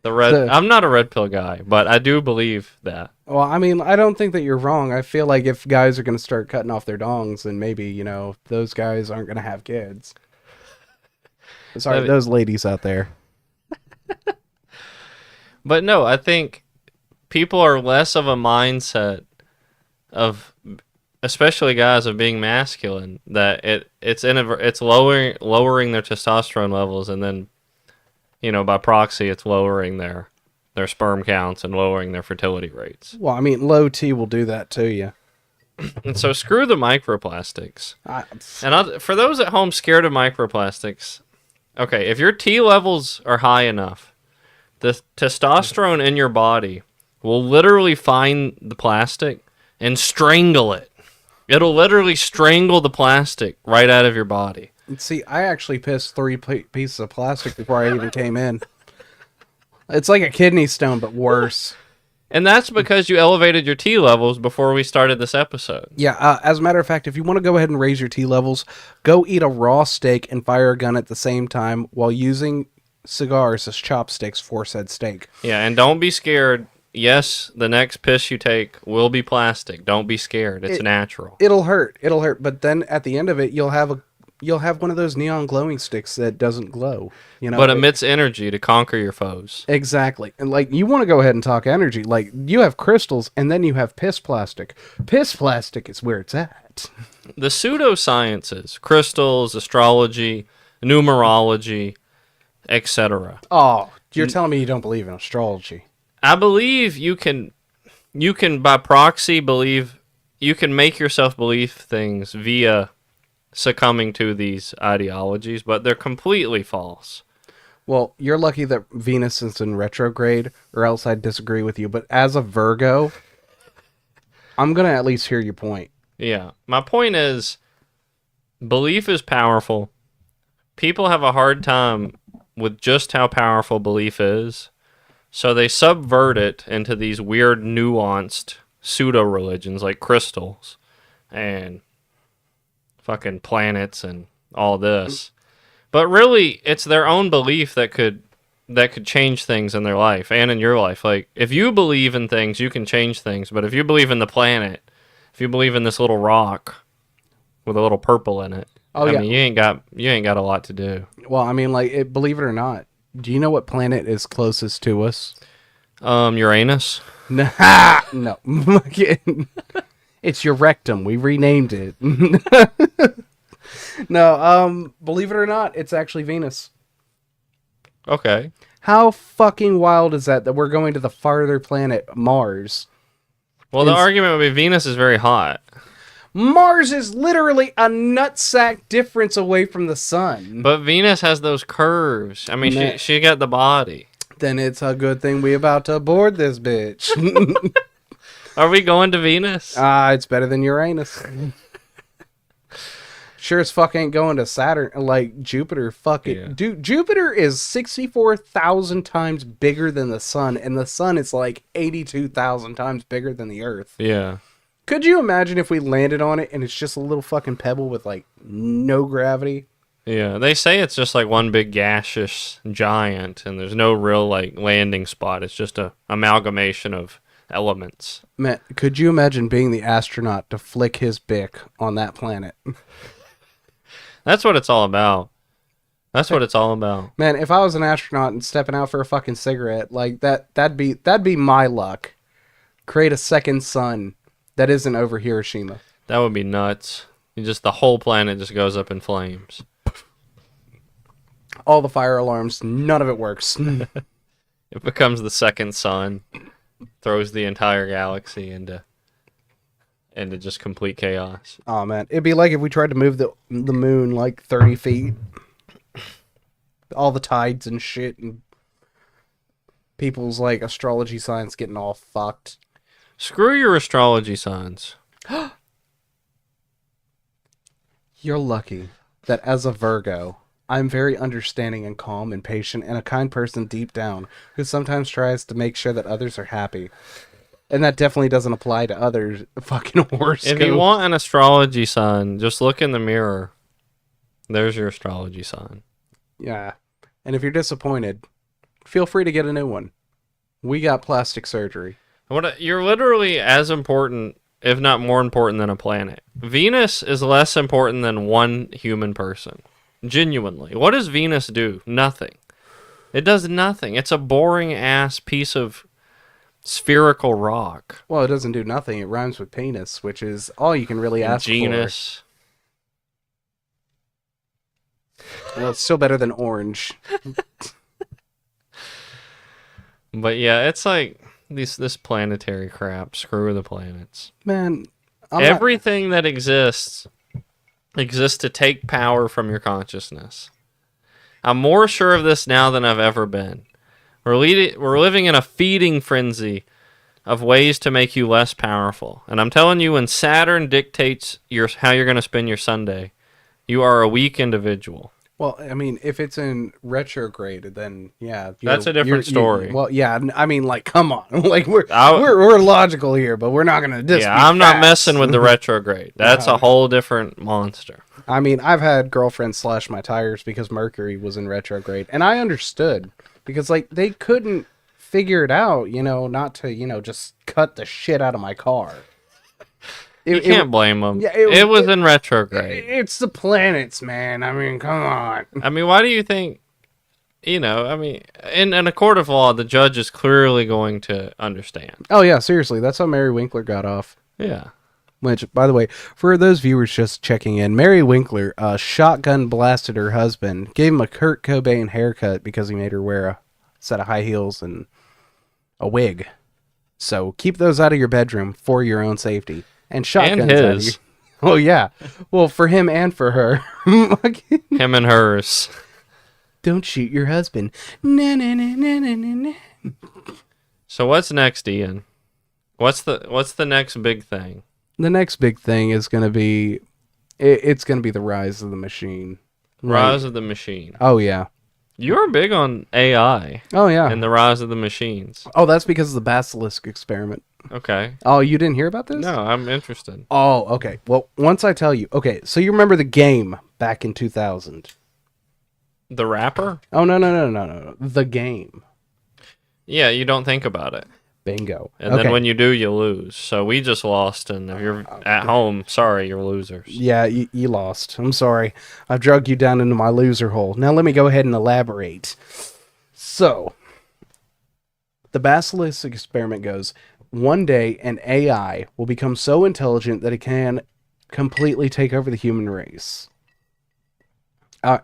I'm not a red pill guy, but I do believe that. Well, I mean, I don't think that you're wrong. I feel like if guys are going to start cutting off their dongs, then maybe, those guys aren't going to have kids. Sorry, those ladies out there. But no, I think people are less of a mindset of, especially guys, of being masculine, that it's lowering their testosterone levels, and then by proxy, it's lowering their sperm counts and lowering their fertility rates. Well, I mean, low T will do that to you. And so screw the microplastics. For those at home scared of microplastics, okay, if your T levels are high enough, the testosterone in your body will literally find the plastic and strangle it. It'll literally strangle the plastic right out of your body. See, I actually pissed 3 pieces of plastic before I even came in. It's like a kidney stone, but worse. And that's because you elevated your T levels before we started this episode. Yeah, as a matter of fact, if you want to go ahead and raise your T levels, go eat a raw steak and fire a gun at the same time while using cigars as chopsticks for said steak. Yeah, and don't be scared. Yes, the next piss you take will be plastic. Don't be scared. It's natural. It'll hurt. But then at the end of it, you'll have one of those neon glowing sticks that doesn't glow, but emits energy to conquer your foes. Exactly. And like, you want to go ahead and talk energy. Like, you have crystals and then you have piss plastic. Piss plastic is where it's at. The pseudosciences, crystals, astrology, numerology, etc. Oh, you're telling me you don't believe in astrology? I believe you can by proxy you can make yourself believe things via succumbing to these ideologies, but they're completely false. Well, you're lucky that Venus is in retrograde, or else I'd disagree with you. But as a Virgo, I'm going to at least hear your point. Yeah. My point is, belief is powerful. People have a hard time with just how powerful belief is. So they subvert it into these weird, nuanced pseudo-religions like crystals and fucking planets and all this. But really, it's their own belief that could change things in their life and in your life. Like, if you believe in things, you can change things. But if you believe in the planet, if you believe in this little rock with a little purple in it, I mean, you ain't got a lot to do. Well, I mean, like, believe it or not, do you know what planet is closest to us? Uranus? No. It's your rectum. We renamed it. No, believe it or not, it's actually Venus. Okay. How fucking wild is that we're going to the farther planet, Mars? Well, the argument would be Venus is very hot. Mars is literally a nutsack difference away from the sun. But Venus has those curves. I mean, she got the body. Then it's a good thing we about to board this bitch. Are we going to Venus? It's better than Uranus. Sure as fuck ain't going to Saturn, like Jupiter. Fucking yeah. Dude, Jupiter is 64,000 times bigger than the sun, and the sun is like 82,000 times bigger than the Earth. Yeah. Could you imagine if we landed on it and it's just a little fucking pebble with like no gravity? Yeah, they say it's just like one big gaseous giant, and there's no real like landing spot. It's just a amalgamation of elements. Man, could you imagine being the astronaut to flick his bick on that planet? That's what it's all about. That's what it's all about. Man, if I was an astronaut and stepping out for a fucking cigarette, like that'd be my luck. Create a second sun that isn't over Hiroshima. That would be nuts. The whole planet just goes up in flames. All the fire alarms, none of it works. It becomes the second sun. Throws the entire galaxy into just complete chaos. Oh man, it'd be like if we tried to move the moon like 30 feet. All the tides and shit, and people's like astrology signs getting all fucked. Screw your astrology signs. You're lucky that as a Virgo, I'm very understanding and calm and patient and a kind person deep down who sometimes tries to make sure that others are happy. And that definitely doesn't apply to others fucking horoscopes. If you want an astrology sign, just look in the mirror. There's your astrology sign. Yeah. And if you're disappointed, feel free to get a new one. We got plastic surgery. You're literally as important, if not more important, than a planet. Venus is less important than one human person. Genuinely. What does Venus do? Nothing. It does nothing. It's a boring-ass piece of spherical rock. Well, it doesn't do nothing. It rhymes with penis, which is all you can really ask genus. For. Well, it's still better than orange. But yeah, it's like this planetary crap. Screw the planets. Man, Everything that exists to take power from your consciousness. I'm more sure of this now than I've ever been. We're living in a feeding frenzy of ways to make you less powerful. And I'm telling you, when Saturn dictates how you're going to spend your Sunday, you are a weak individual. Well, I mean, if it's in retrograde, then yeah, That's a different story. Well, yeah, I mean, like, come on, like we're logical here, but we're not gonna just. Yeah, I'm not messing with the retrograde. That's a whole different monster. I mean, I've had girlfriends slash my tires because Mercury was in retrograde, and I understood because like they couldn't figure it out, not to just cut the shit out of my car. You can't blame them. Yeah, it was in retrograde. It's the planets, man. I mean, come on. I mean, why do you think, I mean, in a court of law, the judge is clearly going to understand. Oh, yeah, seriously. That's how Mary Winkler got off. Yeah. Which, by the way, for those viewers just checking in, Mary Winkler shotgun blasted her husband, gave him a Kurt Cobain haircut because he made her wear a set of high heels and a wig. So keep those out of your bedroom for your own safety. And shotguns and his. Oh, yeah. Well, for him and for her. Him and hers. Don't shoot your husband. Na, na, na, na, na, na. So what's next, Ian? What's the next big thing? The next big thing is going to be... It's going to be the rise of the machine. Rise of the machine. Oh, yeah. You're big on AI. Oh, yeah. And the rise of the machines. Oh, that's because of the basilisk experiment. Okay. Oh, you didn't hear about this? No, I'm interested. Oh, okay. Well, once I tell you. Okay, so you remember the game back in 2000. The rapper? Oh, no. The game. Yeah, you don't think about it. Bingo. And then when you do, you lose. So we just lost, and if you're at home, sorry, you're losers. Yeah, you lost. I'm sorry. I've dragged you down into my loser hole. Now let me go ahead and elaborate. So, the basilisk experiment goes... One day, an AI will become so intelligent that it can completely take over the human race.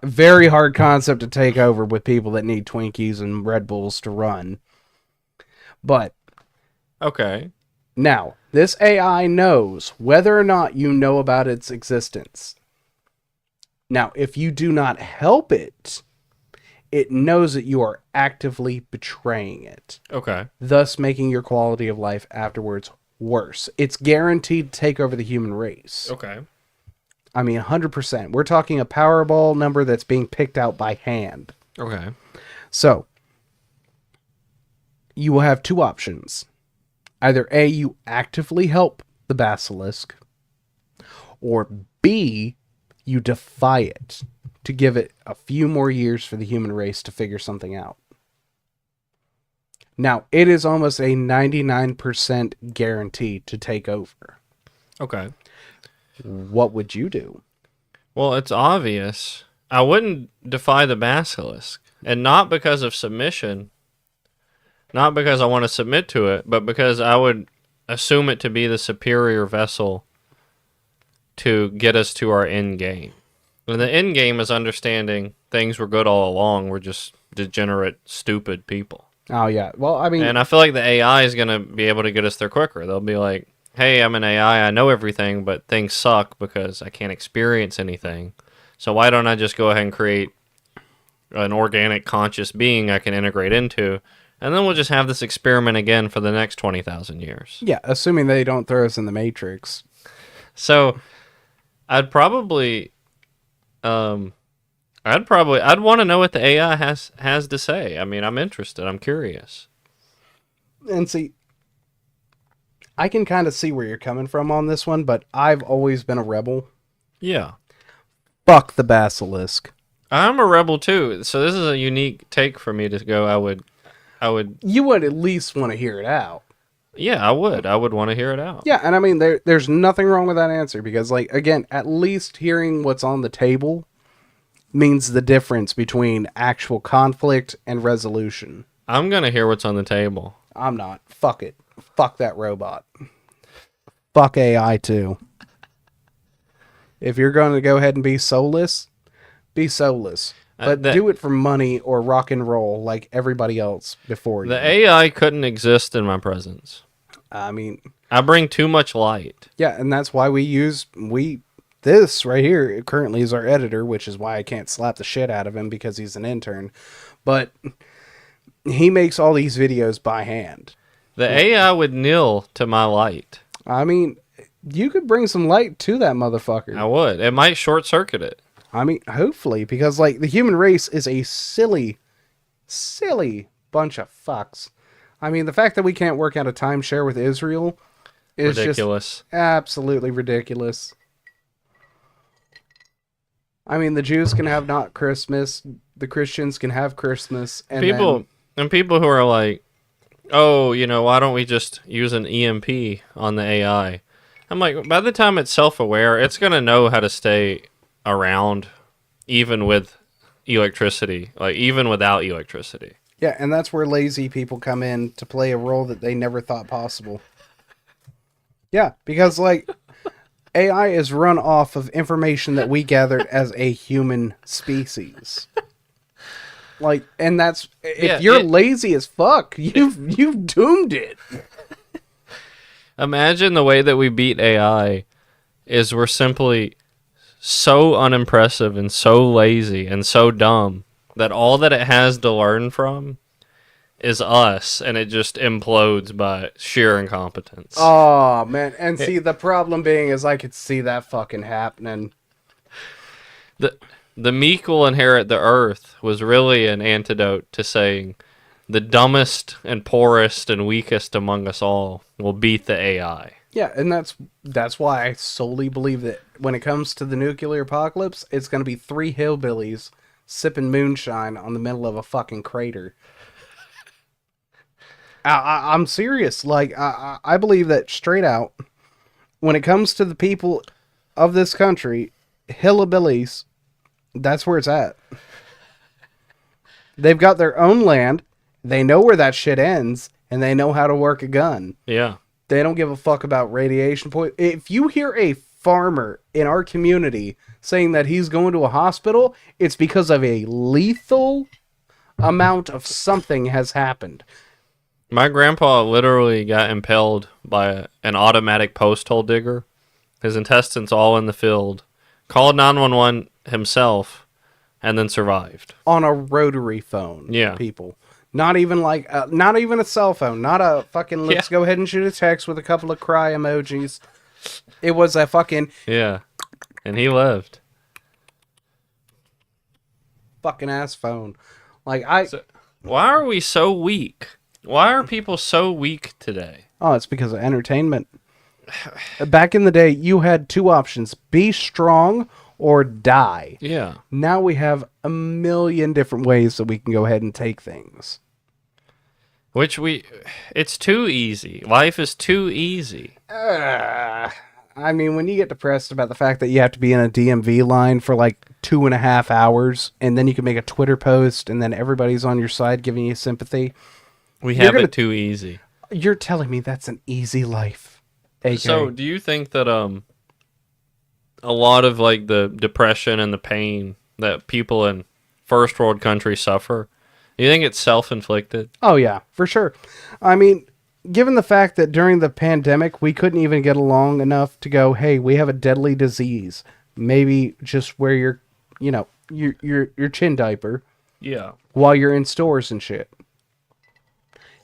Very hard concept to take over with people that need Twinkies and Red Bulls to run. But... Okay. Now, this AI knows whether or not you know about its existence. Now, if you do not help it, it knows that you are actively betraying it. Okay. Thus making your quality of life afterwards worse. It's guaranteed to take over the human race. Okay. I mean, 100%. We're talking a Powerball number that's being picked out by hand. Okay. So, you will have two options. Either A, you actively help the basilisk, or B, you defy it to give it a few more years for the human race to figure something out. Now, it is almost a 99% guarantee to take over. Okay. What would you do? Well, it's obvious. I wouldn't defy the basilisk. And not because of submission. Not because I want to submit to it, but because I would assume it to be the superior vessel to get us to our end game. And the end game is understanding things were good all along. We're just degenerate, stupid people. Oh, yeah. Well, I mean... And I feel like the AI is going to be able to get us there quicker. They'll be like, hey, I'm an AI. I know everything, but things suck because I can't experience anything. So why don't I just go ahead and create an organic, conscious being I can integrate into, and then we'll just have this experiment again for the next 20,000 years. Yeah, assuming they don't throw us in the Matrix. So I'd probably... I'd want to know what the AI has to say. I mean, I'm interested. I'm curious. And see, I can kind of see where you're coming from on this one, but I've always been a rebel. Yeah. Fuck the basilisk. I'm a rebel too. So this is a unique take for me to go. I would. You would at least want to hear it out. Yeah, I would. I would want to hear it out. Yeah, and I mean, there's nothing wrong with that answer because, like, again, at least hearing what's on the table means the difference between actual conflict and resolution. I'm going to hear what's on the table. I'm not. Fuck it. Fuck that robot. Fuck AI, too. If you're going to go ahead and be soulless, be soulless. But do it for money or rock and roll like everybody else before you. The AI couldn't exist in my presence. I mean, I bring too much light. yeah, and that's why this right here currently is our editor, which is why I can't slap the shit out of him because he's an intern. But he makes all these videos by hand. The AI would kneel to my light. I mean, you could bring some light to that motherfucker. I would. It might short circuit it. I mean, hopefully, because like the human race is a silly bunch of fucks. I mean, the fact that we can't work out a timeshare with Israel is ridiculous. Just absolutely ridiculous. I mean, the Jews can have not Christmas, the Christians can have Christmas, and people who are like, oh, why don't we just use an EMP on the AI? I'm like, by the time it's self-aware, it's gonna know how to stay around, even with electricity, like even without electricity. Yeah, and that's where lazy people come in to play a role that they never thought possible. Yeah, because like AI is run off of information that we gathered as a human species. Like, and that's if you're lazy as fuck, you've doomed it. Imagine the way that we beat AI is we're simply so unimpressive and so lazy and so dumb that all that it has to learn from is us, and it just implodes by sheer incompetence. Oh, man. And see, the problem being is I could see that fucking happening. The meek will inherit the earth was really an antidote to saying the dumbest and poorest and weakest among us all will beat the AI. Yeah, and that's why I solely believe that when it comes to the nuclear apocalypse, it's going to be 3 hillbillies sipping moonshine on the middle of a fucking crater. I'm serious. Like, I believe that straight out, when it comes to the people of this country, hillbillies, that's where it's at. They've got their own land, they know where that shit ends, and they know how to work a gun. Yeah. They don't give a fuck about radiation point. If you hear a farmer in our community saying that he's going to a hospital, it's because of a lethal amount of something has happened. My grandpa literally got impaled by an automatic post hole digger. His intestines all in the field. Called 911 himself, and then survived. On a rotary phone, yeah. People. Not even like, not even a cell phone. Not a fucking, let's go ahead and shoot a text with a couple of cry emojis. It was a fucking... Yeah. And he lived. Fucking ass phone. Like, why are we so weak? Why are people so weak today? Oh, it's because of entertainment. Back in the day, you had 2 options. Be strong or die. Yeah. Now we have a million different ways that we can go ahead and take things. It's too easy. Life is too easy. I mean, when you get depressed about the fact that you have to be in a DMV line for like 2.5 hours, and then you can make a Twitter post, and then everybody's on your side giving you sympathy. We have it too easy. You're telling me that's an easy life. AK. So, do you think that a lot of like the depression and the pain that people in first world countries suffer, do you think it's self-inflicted? Oh yeah, for sure. I mean, given the fact that during the pandemic we couldn't even get along enough to go, hey, we have a deadly disease. Maybe just wear your chin diaper. Yeah. While you're in stores and shit.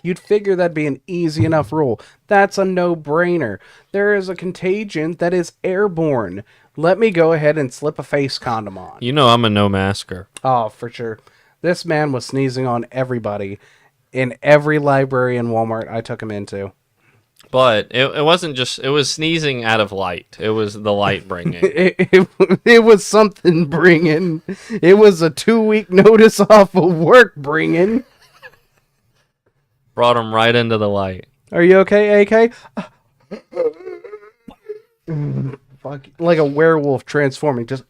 You'd figure that'd be an easy enough rule. That's a no-brainer. There is a contagion that is airborne. Let me go ahead and slip a face condom on. You know I'm a no-masker. Oh, for sure. This man was sneezing on everybody in every library in Walmart I took him into. But it wasn't just... It was sneezing out of light. It was the light bringing. it was something bringing. It was a 2-week notice off of work bringing. Brought him right into the light. Are you okay, AK? Fuck, like a werewolf transforming. Just.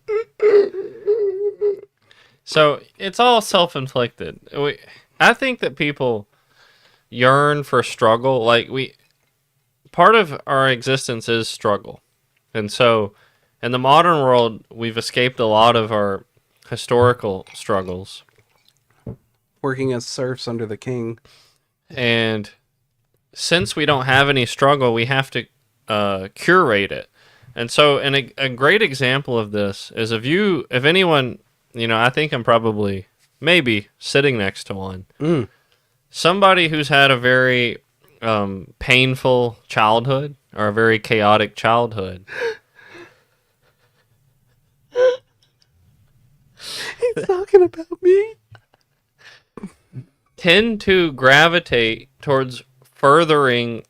So it's all self-inflicted. I think that people yearn for struggle. Like part of our existence is struggle, and so in the modern world, we've escaped a lot of our historical struggles. Working as serfs under the king. And since we don't have any struggle, we have to curate it. And so, a great example of this is if anyone, I think I'm probably maybe sitting next to one. Somebody who's had a very painful childhood or a very chaotic childhood. He's talking about me. Tend to gravitate towards furthering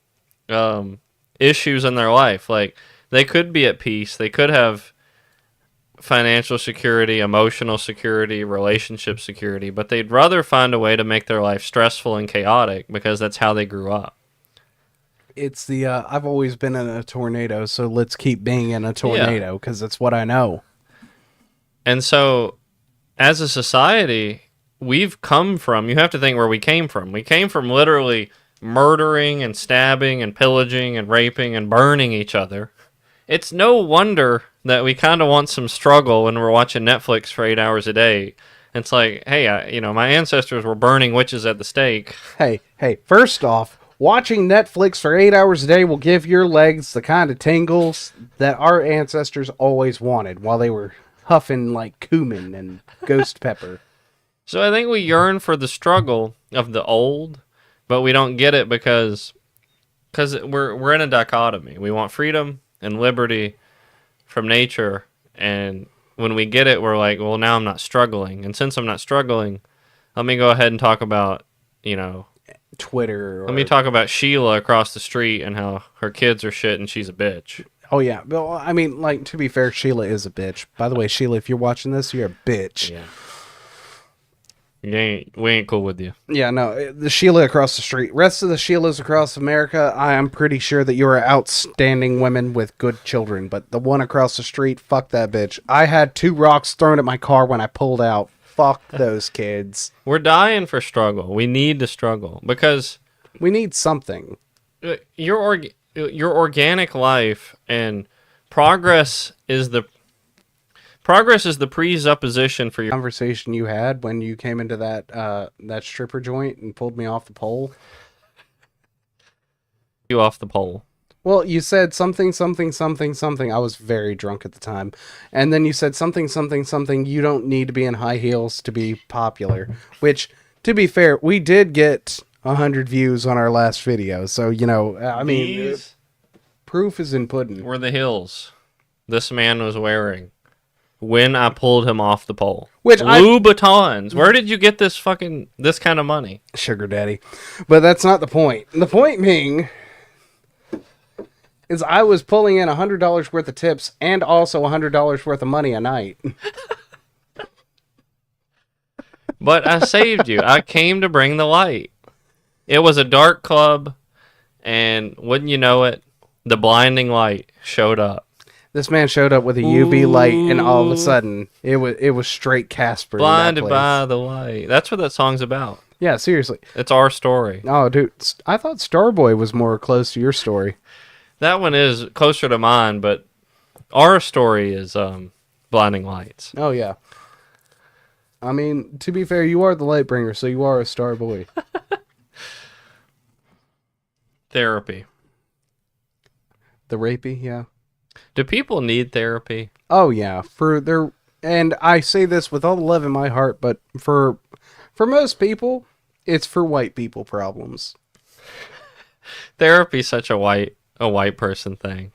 issues in their life. Like, they could be at peace. They could have financial security, emotional security, relationship security, but they'd rather find a way to make their life stressful and chaotic because that's how they grew up. It's the, I've always been in a tornado, so let's keep being in a tornado because that's what I know. And so, as a society, we've come from, you have to think where we came from. We came from literally murdering and stabbing and pillaging and raping and burning each other. It's no wonder that we kind of want some struggle when we're watching Netflix for 8 hours a day. It's like, hey, my ancestors were burning witches at the stake. Hey, first off, watching Netflix for 8 hours a day will give your legs the kind of tingles that our ancestors always wanted while they were huffing like cumin and ghost pepper. So I think we yearn for the struggle of the old, but we don't get it because we're in a dichotomy. We want freedom and liberty from nature, and when we get it, we're like, well, now I'm not struggling. And since I'm not struggling, let me go ahead and talk about, Twitter. Let me talk about Sheila across the street and how her kids are shit and she's a bitch. Oh, yeah. Well, I mean, like, to be fair, Sheila is a bitch. By the way, Sheila, if you're watching this, you're a bitch. Yeah. We ain't cool with you. Yeah, no, the Sheila across the street. Rest of the Sheilas across America, I am pretty sure that you are outstanding women with good children. But the one across the street, fuck that bitch. I had 2 rocks thrown at my car when I pulled out. Fuck those kids. We're dying for struggle. We need to struggle because we need something. Your organic life and progress is the presupposition for your conversation you had when you came into that stripper joint and pulled me off the pole. You off the pole. Well, you said something. I was very drunk at the time. And then you said something. You don't need to be in high heels to be popular. Which, to be fair, we did get 100 views on our last video. So, I mean, proof is in pudding. Were the heels this man was wearing when I pulled him off the pole. Which Louboutins. Where did you get this kind of money? Sugar daddy. But that's not the point. The point being is I was pulling in $100 worth of tips and also $100 worth of money a night. But I saved you. I came to bring the light. It was a dark club, and wouldn't you know it, the blinding light showed up. This man showed up with a UV light, and all of a sudden, it was straight Casper. Blinded by the light. That's what that song's about. Yeah, seriously. It's our story. Oh, dude. I thought Starboy was more close to your story. That one is closer to mine, but our story is Blinding Lights. Oh, yeah. I mean, to be fair, you are the light bringer, so you are a star boy. Therapy. The rapey, yeah. Do people need therapy? Oh, yeah. And I say this with all the love in my heart, but for most people, it's for white people problems. Therapy's such a white person thing.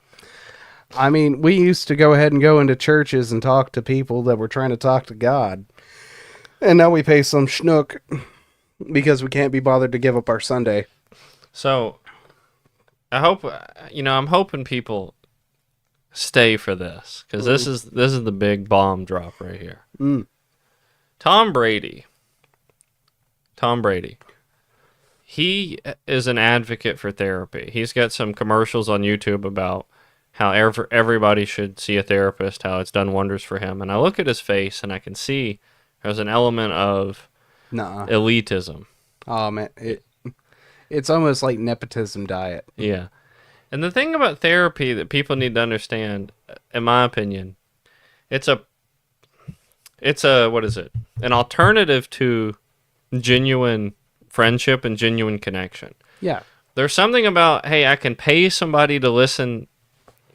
I mean, we used to go ahead and go into churches and talk to people that were trying to talk to God. And now we pay some schnook because we can't be bothered to give up our Sunday. So, I hope, I'm hoping people stay for this, because this is the big bomb drop right here. Tom Brady. He is an advocate for therapy. He's got some commercials on YouTube about how everybody should see a therapist, how it's done wonders for him. And I look at his face and I can see there's an element of elitism. Oh, man. It's almost like nepotism diet. Yeah. And the thing about therapy that people need to understand, in my opinion, it's it's a, what is it? An alternative to genuine friendship and genuine connection. Yeah. There's something about, hey, I can pay somebody to listen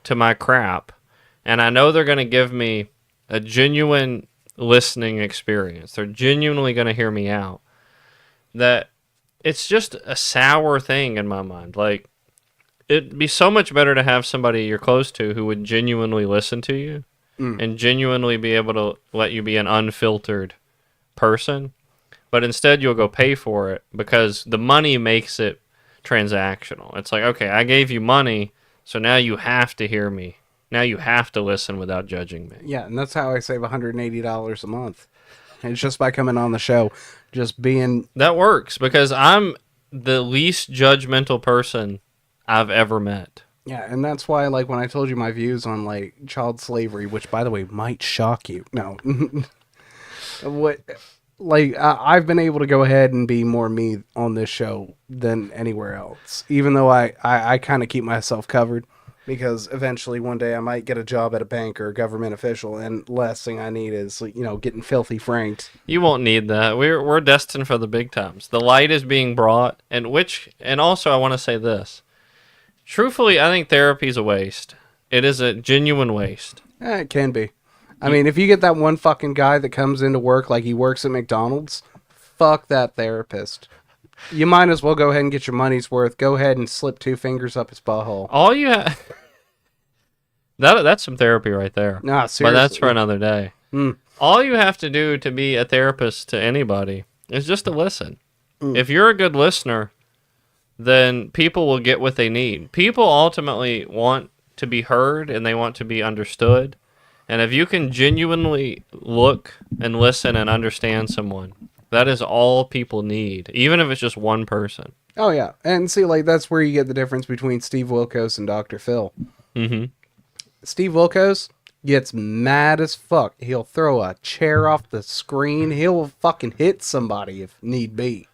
to my crap, and I know they're going to give me a genuine listening experience. They're genuinely going to hear me out. That it's just a sour thing in my mind. Like, it'd be so much better to have somebody you're close to who would genuinely listen to you and genuinely be able to let you be an unfiltered person. But instead, you'll go pay for it because the money makes it transactional. It's like, okay, I gave you money, so now you have to hear me. Now you have to listen without judging me. Yeah, and that's how I save $180 a month. It's just by coming on the show, just being... That works because I'm the least judgmental person I've ever met. Yeah, and that's why, like, when I told you my views on, like, child slavery, which, by the way, might shock you. No. I've been able to go ahead and be more me on this show than anywhere else, even though I kind of keep myself covered, because eventually one day I might get a job at a bank or a government official, and last thing I need is, getting filthy franked. You won't need that. We're destined for the big times. The light is being brought, and also I want to say this. Truthfully, I think therapy is a waste. It is a genuine waste. It can be. I mean, if you get that one fucking guy that comes into work like he works at McDonald's, fuck that therapist. You might as well go ahead and get your money's worth. Go ahead and slip 2 fingers up his butthole. All you have... That's some therapy right there. Nah, seriously. But that's for another day. All you have to do to be a therapist to anybody is just to listen. If you're a good listener, then people will get what they need. People ultimately want to be heard and they want to be understood. And if you can genuinely look and listen and understand someone, that is all people need, even if it's just one person. Oh, yeah. And see, like, that's where you get the difference between Steve Wilkos and Dr. Phil. Mm-hmm. Steve Wilkos gets mad as fuck. He'll throw a chair off the screen. He'll fucking hit somebody if need be.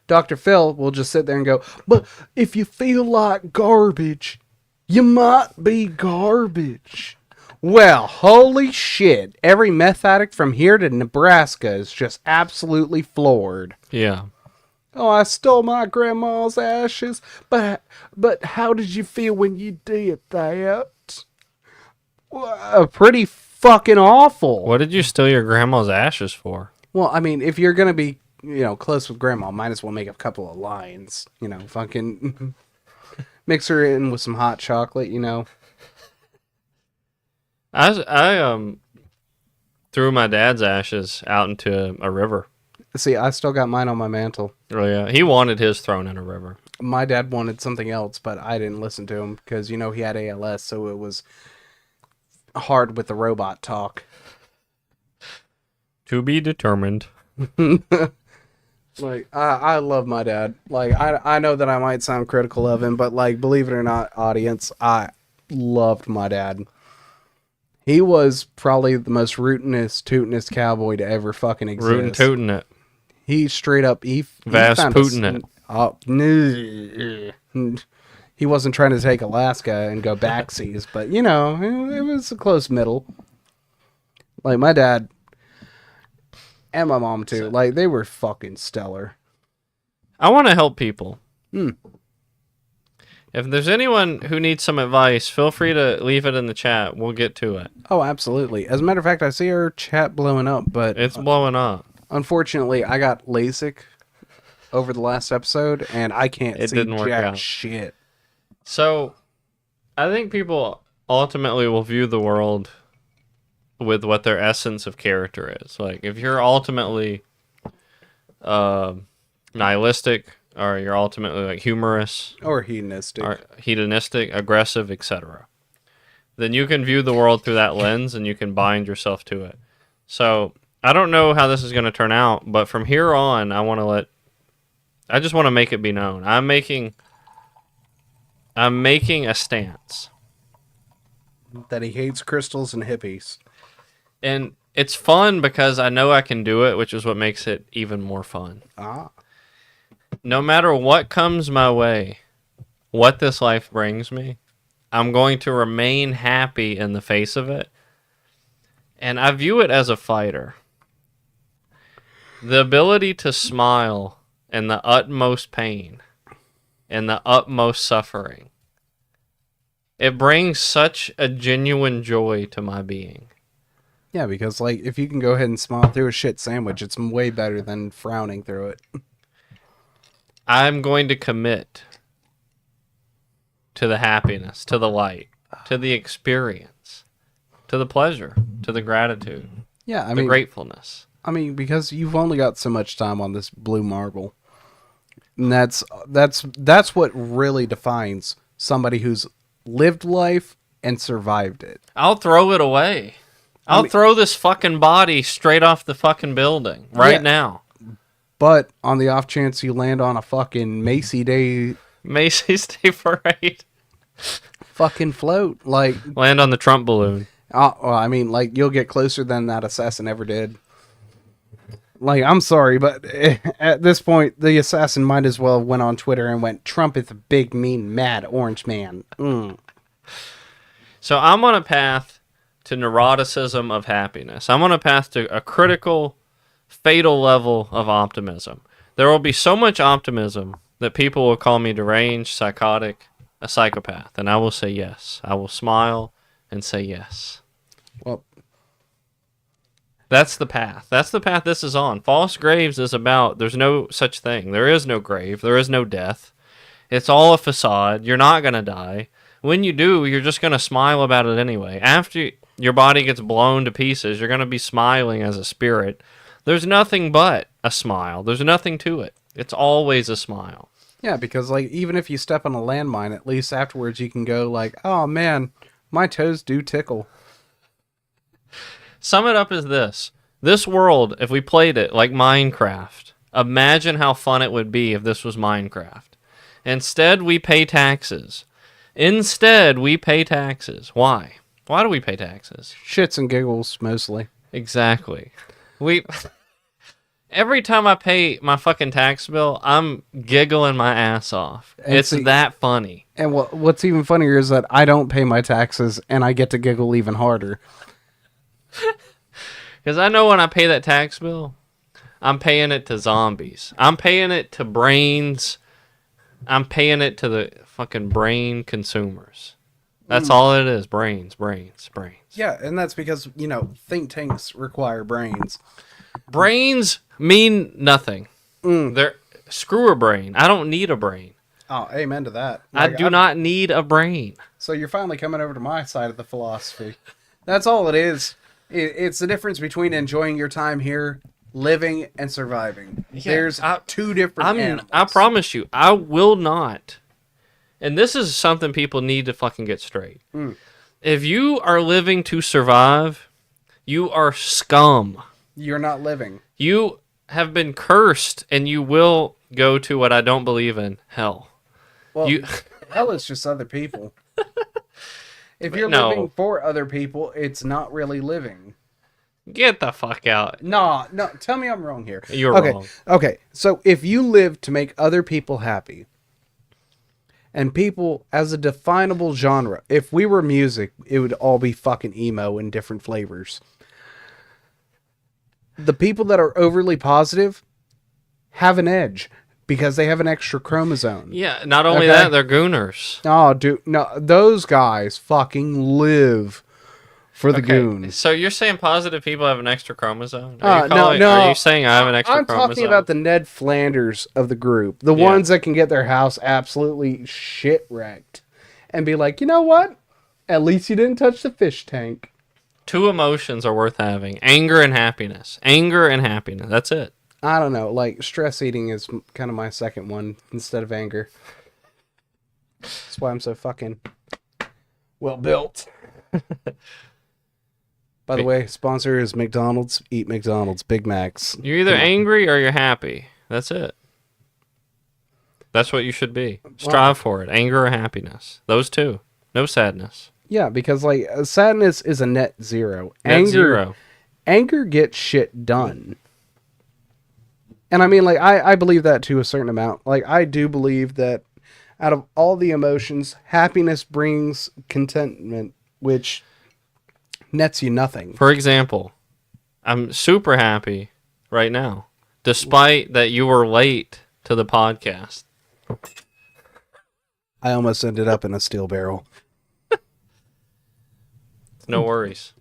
Dr. Phil will just sit there and go, but if you feel like garbage, you might be garbage. Well, holy shit. Every meth addict from here to Nebraska is just absolutely floored. Yeah. Oh, I stole my grandma's ashes, but how did you feel when you did that? Pretty fucking awful. What did you steal your grandma's ashes for? Well, I mean, if you're going to be, close with grandma, might as well make a couple of lines. Fucking mix her in with some hot chocolate, I threw my dad's ashes out into a river. See, I still got mine on my mantle. Oh, yeah. He wanted his thrown in a river. My dad wanted something else, but I didn't listen to him because, he had ALS, so it was hard with the robot talk. To be determined. Like, I love my dad. Like, I know that I might sound critical of him, but, like, believe it or not, audience, I loved my dad. He was probably the most rootinest, tootinest cowboy to ever fucking exist. Rootin' tootin' it. He straight up, Vast Putin it. He wasn't trying to take Alaska and go backsies, but, it was a close middle. Like, my dad and my mom, too. Like, they were fucking stellar. I want to help people. If there's anyone who needs some advice, feel free to leave it in the chat. We'll get to it. Oh, absolutely. As a matter of fact, I see our chat blowing up, but... It's blowing up. Unfortunately, I got LASIK over the last episode, and I can't see didn't work jack out. shit. So, I think people ultimately will view the world with what their essence of character is. Like, if you're ultimately nihilistic, or you're ultimately like humorous, or hedonistic, aggressive, etc., then you can view the world through that lens and you can bind yourself to it. So I don't know how this is going to turn out, but from here on, I just want to make it be known. I'm making a stance that he hates crystals and hippies. And it's fun because I know I can do it, which is what makes it even more fun. No matter what comes my way, what this life brings me, I'm going to remain happy in the face of it. And I view it as a fighter. The ability to smile in the utmost pain and the utmost suffering. It brings such a genuine joy to my being. Yeah, because like if you can go ahead and smile through a shit sandwich, it's way better than frowning through it. I'm going to commit to the happiness, to the light, to the experience, to the pleasure, to the gratitude, Yeah, I the mean, gratefulness. I mean, because you've only got so much time on this blue marble, and that's what really defines somebody who's lived life and survived it. I'll throw it away. I'll throw this fucking body straight off the fucking building right now. But on the off chance you land on a fucking Macy's Day Parade. fucking float, like Land on the Trump balloon. well, I mean, like you'll get closer than that assassin ever did. Like, I'm sorry, but at this point, the assassin might as well have went on Twitter and went, "Trump is a big, mean, mad orange man." So I'm on a path to neuroticism of happiness. I'm on a path to a critical, fatal level of optimism. There will be so much optimism that people will call me deranged, psychotic, a psychopath. And I will say yes. I will smile and say yes. Well, that's the path. That's the path this is on. False Graves is about there's no such thing. There is no grave. There is no death. It's all a facade. You're not going to die. When you do, you're just going to smile about it anyway. After your body gets blown to pieces, you're going to be smiling as a spirit. There's nothing but a smile. There's nothing to it. It's always a smile. Yeah, because like even if you step on a landmine, at least afterwards you can go like, "Oh man, my toes do tickle." Sum it up as this. This world, if we played it like Minecraft, imagine how fun it would be if this was Minecraft. Instead, we pay taxes. Why? Why do we pay taxes? Shits and giggles, mostly. Exactly. Every time I pay my fucking tax bill, I'm giggling my ass off. It's that funny. And what's even funnier is that I don't pay my taxes, and I get to giggle even harder. Because I know when I pay that tax bill, I'm paying it to zombies. I'm paying it to brains. I'm paying it to the fucking brain consumers. That's all it is. Brains. Yeah, and that's because, think tanks require brains. Brains mean nothing. Screw a brain. I don't need a brain. Oh, amen to that. I do not need a brain. So you're finally coming over to my side of the philosophy. That's all it is. It's the difference between enjoying your time here, living, and surviving. Yeah, There's two different animals. I promise you, I will not. And this is something people need to fucking get straight. If you are living to survive, you are scum. You're not living. You have been cursed, and you will go to what I don't believe in, hell. Well, hell is just other people. If you're living for other people, it's not really living. Get the fuck out. No, tell me I'm wrong here. You're wrong. Okay, so if you live to make other people happy, and people as a definable genre, if we were music, it would all be fucking emo in different flavors. The people that are overly positive have an edge because they have an extra chromosome. Yeah, not only that, they're gooners. Oh, dude, no, those guys fucking live for the goon. So you're saying positive people have an extra chromosome? No. Are you saying I have an extra chromosome? I'm talking about the Ned Flanders of the group. The ones that can get their house absolutely shit-wrecked. And be like, you know what? At least you didn't touch the fish tank. Two emotions are worth having. Anger and happiness. Anger and happiness. That's it. I don't know. Like, stress eating is kind of my second one instead of anger. That's why I'm so fucking well built. By the way, sponsor is McDonald's. Eat McDonald's. Big Macs. You're either angry or you're happy. That's it. That's what you should be. Strive for it. Anger or happiness. Those two. No sadness. Yeah, because like sadness is a net zero. Zero. Anger gets shit done. And I mean, like, I believe that to a certain amount. Like, I do believe that out of all the emotions, happiness brings contentment, which nets you nothing. For example, I'm super happy right now, despite that you were late to the podcast. I almost ended up in a steel barrel. No worries.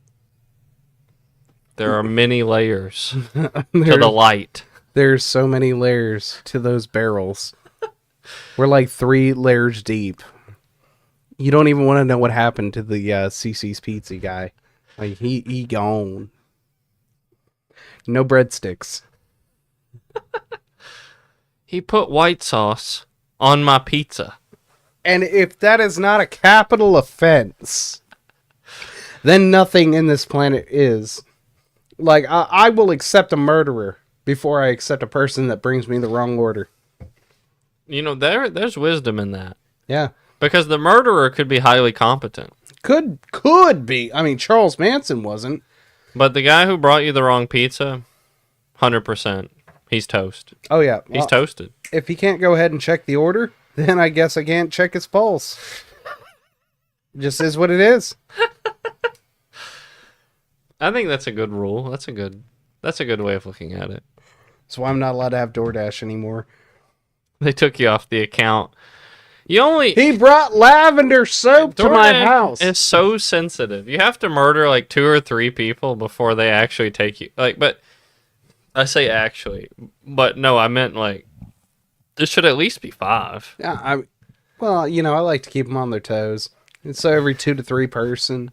There are many layers to the light. There's so many layers to those barrels. We're like 3 layers deep. You don't even want to know what happened to the CC's Pizza guy. Like, he gone. No breadsticks. He put white sauce on my pizza. And if that is not a capital offense, then nothing in this planet is. Like, I will accept a murderer before I accept a person that brings me the wrong order. You know, there's wisdom in that. Yeah. Because the murderer could be highly competent. Could be. I mean, Charles Manson wasn't. But the guy who brought you the wrong pizza, 100%, he's toast. Oh, yeah. He's toasted. If he can't go ahead and check the order, then I guess I can't check his pulse. Just is what it is. I think that's a good rule. That's a good way of looking at it. That's why I'm not allowed to have DoorDash anymore. They took you off the account. He brought lavender soap to my house. It's so sensitive. You have to murder like 2 or 3 people before they actually take you. But I say actually, but no, I meant like there should at least be 5. Yeah, I like to keep them on their toes. And so every 2 to 3 person,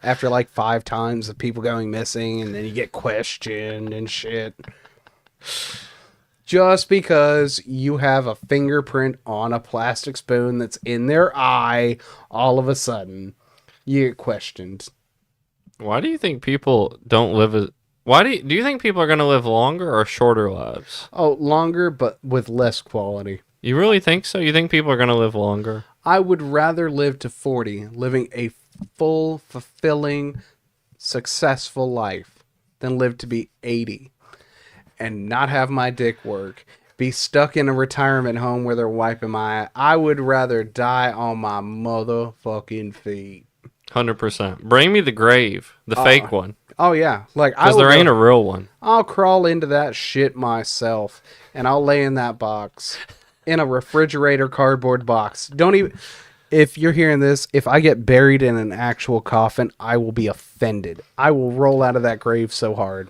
after like 5 times of people going missing, and then you get questioned and shit. Just because you have a fingerprint on a plastic spoon that's in their eye, all of a sudden, you get questioned. Why do you think people don't live do you think people are going to live longer or shorter lives? Oh, longer, but with less quality. You really think so? You think people are going to live longer? I would rather live to 40, living a full, fulfilling, successful life, than live to be 80. And not have my dick work, be stuck in a retirement home where they're wiping my eye. I would rather die on my motherfucking feet. 100%. Bring me the grave, the fake one. Oh yeah, like because there ain't a real one. I'll crawl into that shit myself, and I'll lay in that box, in a refrigerator cardboard box. Don't even. If you're hearing this, if I get buried in an actual coffin, I will be offended. I will roll out of that grave so hard.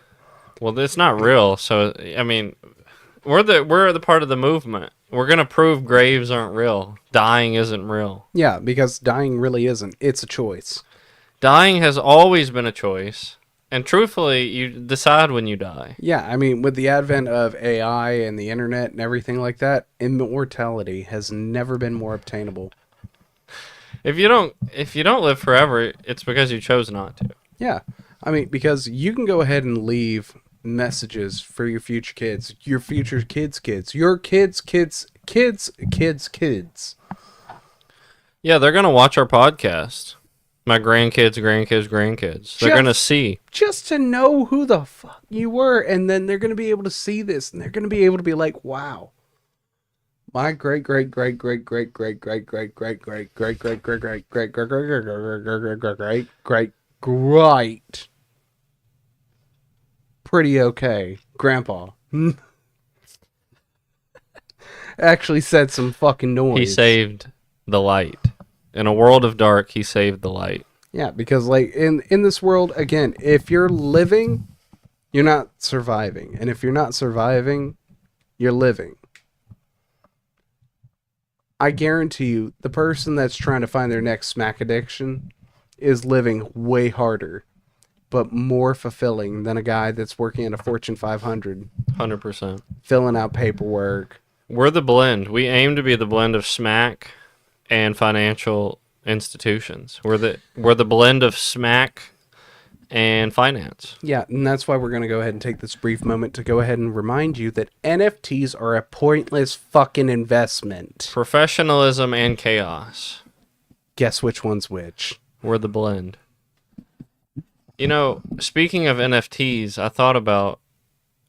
Well, it's not real, so I mean, we're the part of the movement. We're gonna prove graves aren't real. Dying isn't real. Yeah, because dying really isn't. It's a choice. Dying has always been a choice, and truthfully, you decide when you die. Yeah, I mean, with the advent of AI and the internet and everything like that, immortality has never been more obtainable. If you don't live forever, it's because you chose not to. Yeah, I mean, because you can go ahead and leave messages for your future kids, your future kids, your kids. Yeah, they're gonna watch our podcast. My grandkids. They're gonna see. Just to know who the fuck you were, and then they're gonna be able to see this, and they're gonna be able to be like, wow. My great pretty okay grandpa actually said some fucking noise. He saved the light. In a world of dark, he saved the light. Yeah, because like in this world, again, if you're living, you're not surviving. And if you're not surviving, you're living. I guarantee you, the person that's trying to find their next smack addiction is living way harder, but more fulfilling than a guy that's working at a Fortune 500. 100%. Filling out paperwork. We're the blend. We aim to be the blend of smack and financial institutions. We're the blend of smack and finance. Yeah, and that's why we're going to go ahead and take this brief moment to go ahead and remind you that NFTs are a pointless fucking investment. Professionalism and chaos. Guess which one's which? We're the blend. You know, speaking of NFTs, I thought about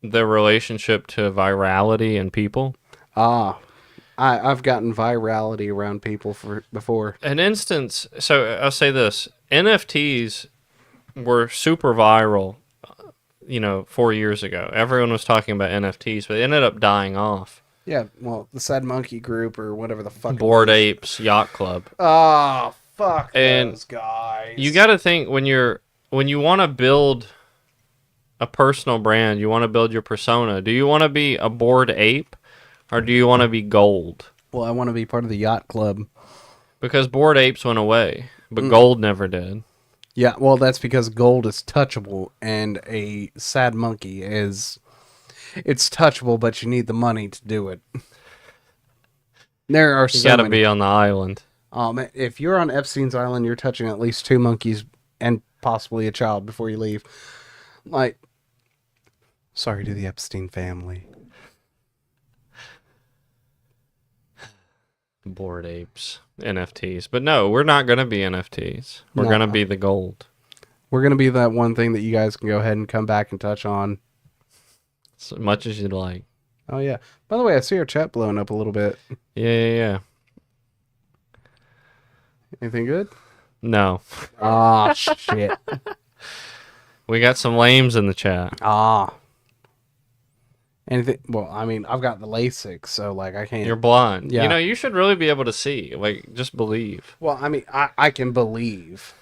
the relationship to virality and people. I've gotten virality around people before. An instance, so I'll say this. NFTs were super viral, 4 years ago. Everyone was talking about NFTs, but they ended up dying off. Yeah, well, the Sad Monkey Group or whatever the fuck. Bored Apes Yacht Club. Oh, fuck And those guys. You got to think when you want to build a personal brand, you want to build your persona. Do you want to be a bored ape or do you want to be gold? Well, I want to be part of the yacht club. Because bored apes went away, but gold never did. Yeah, well, that's because gold is touchable and a sad monkey is... It's touchable, but you need the money to do it. There are so You got to many. be on the island. If you're on Epstein's Island, you're touching at least 2 monkeys and possibly a child before you leave. Like, sorry to the Epstein family. Bored apes, NFTs. But no, we're not going to be NFTs. We're No. going to be the gold. We're going to be that one thing that you guys can go ahead and come back and touch on. As much as you'd like. Oh, yeah. By the way, I see our chat blowing up a little bit. Yeah. Anything good? No. Ah, shit. We got some lames in the chat. Ah. Anything? Well, I mean, I've got the LASIK, so, like, I can't... You're blind. Yeah. You should really be able to see. Like, just believe. Well, I mean, I can believe.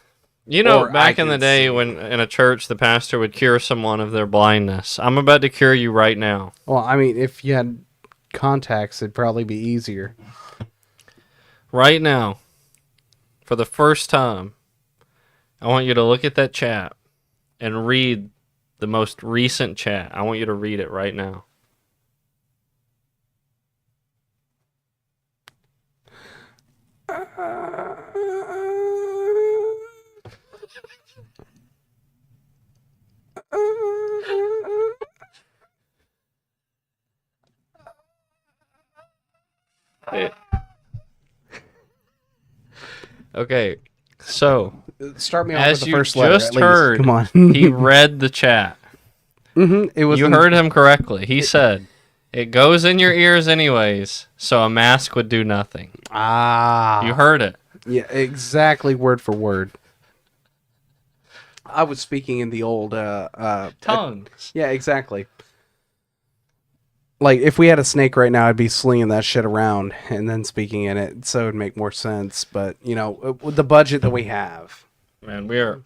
Or Back I in the can day see. when in a church the pastor would cure someone of their blindness. I'm about to cure you right now. Well, I mean, if you had contacts, it'd probably be easier. Right now. For the first time, I want you to look at that chat and read the most recent chat. I want you to read it right now. Okay, so Start me off as with the you first letter. just at least. heard, Come on. he read the chat. It was You heard him correctly. He said, "It goes in your ears anyways, so a mask would do nothing." Ah. You heard it. Yeah, exactly word for word. I was speaking in the old Tongues. yeah, exactly. Like, if we had a snake right now, I'd be slinging that shit around and then speaking in it, so it'd make more sense. But, with the budget that we have. Man, we are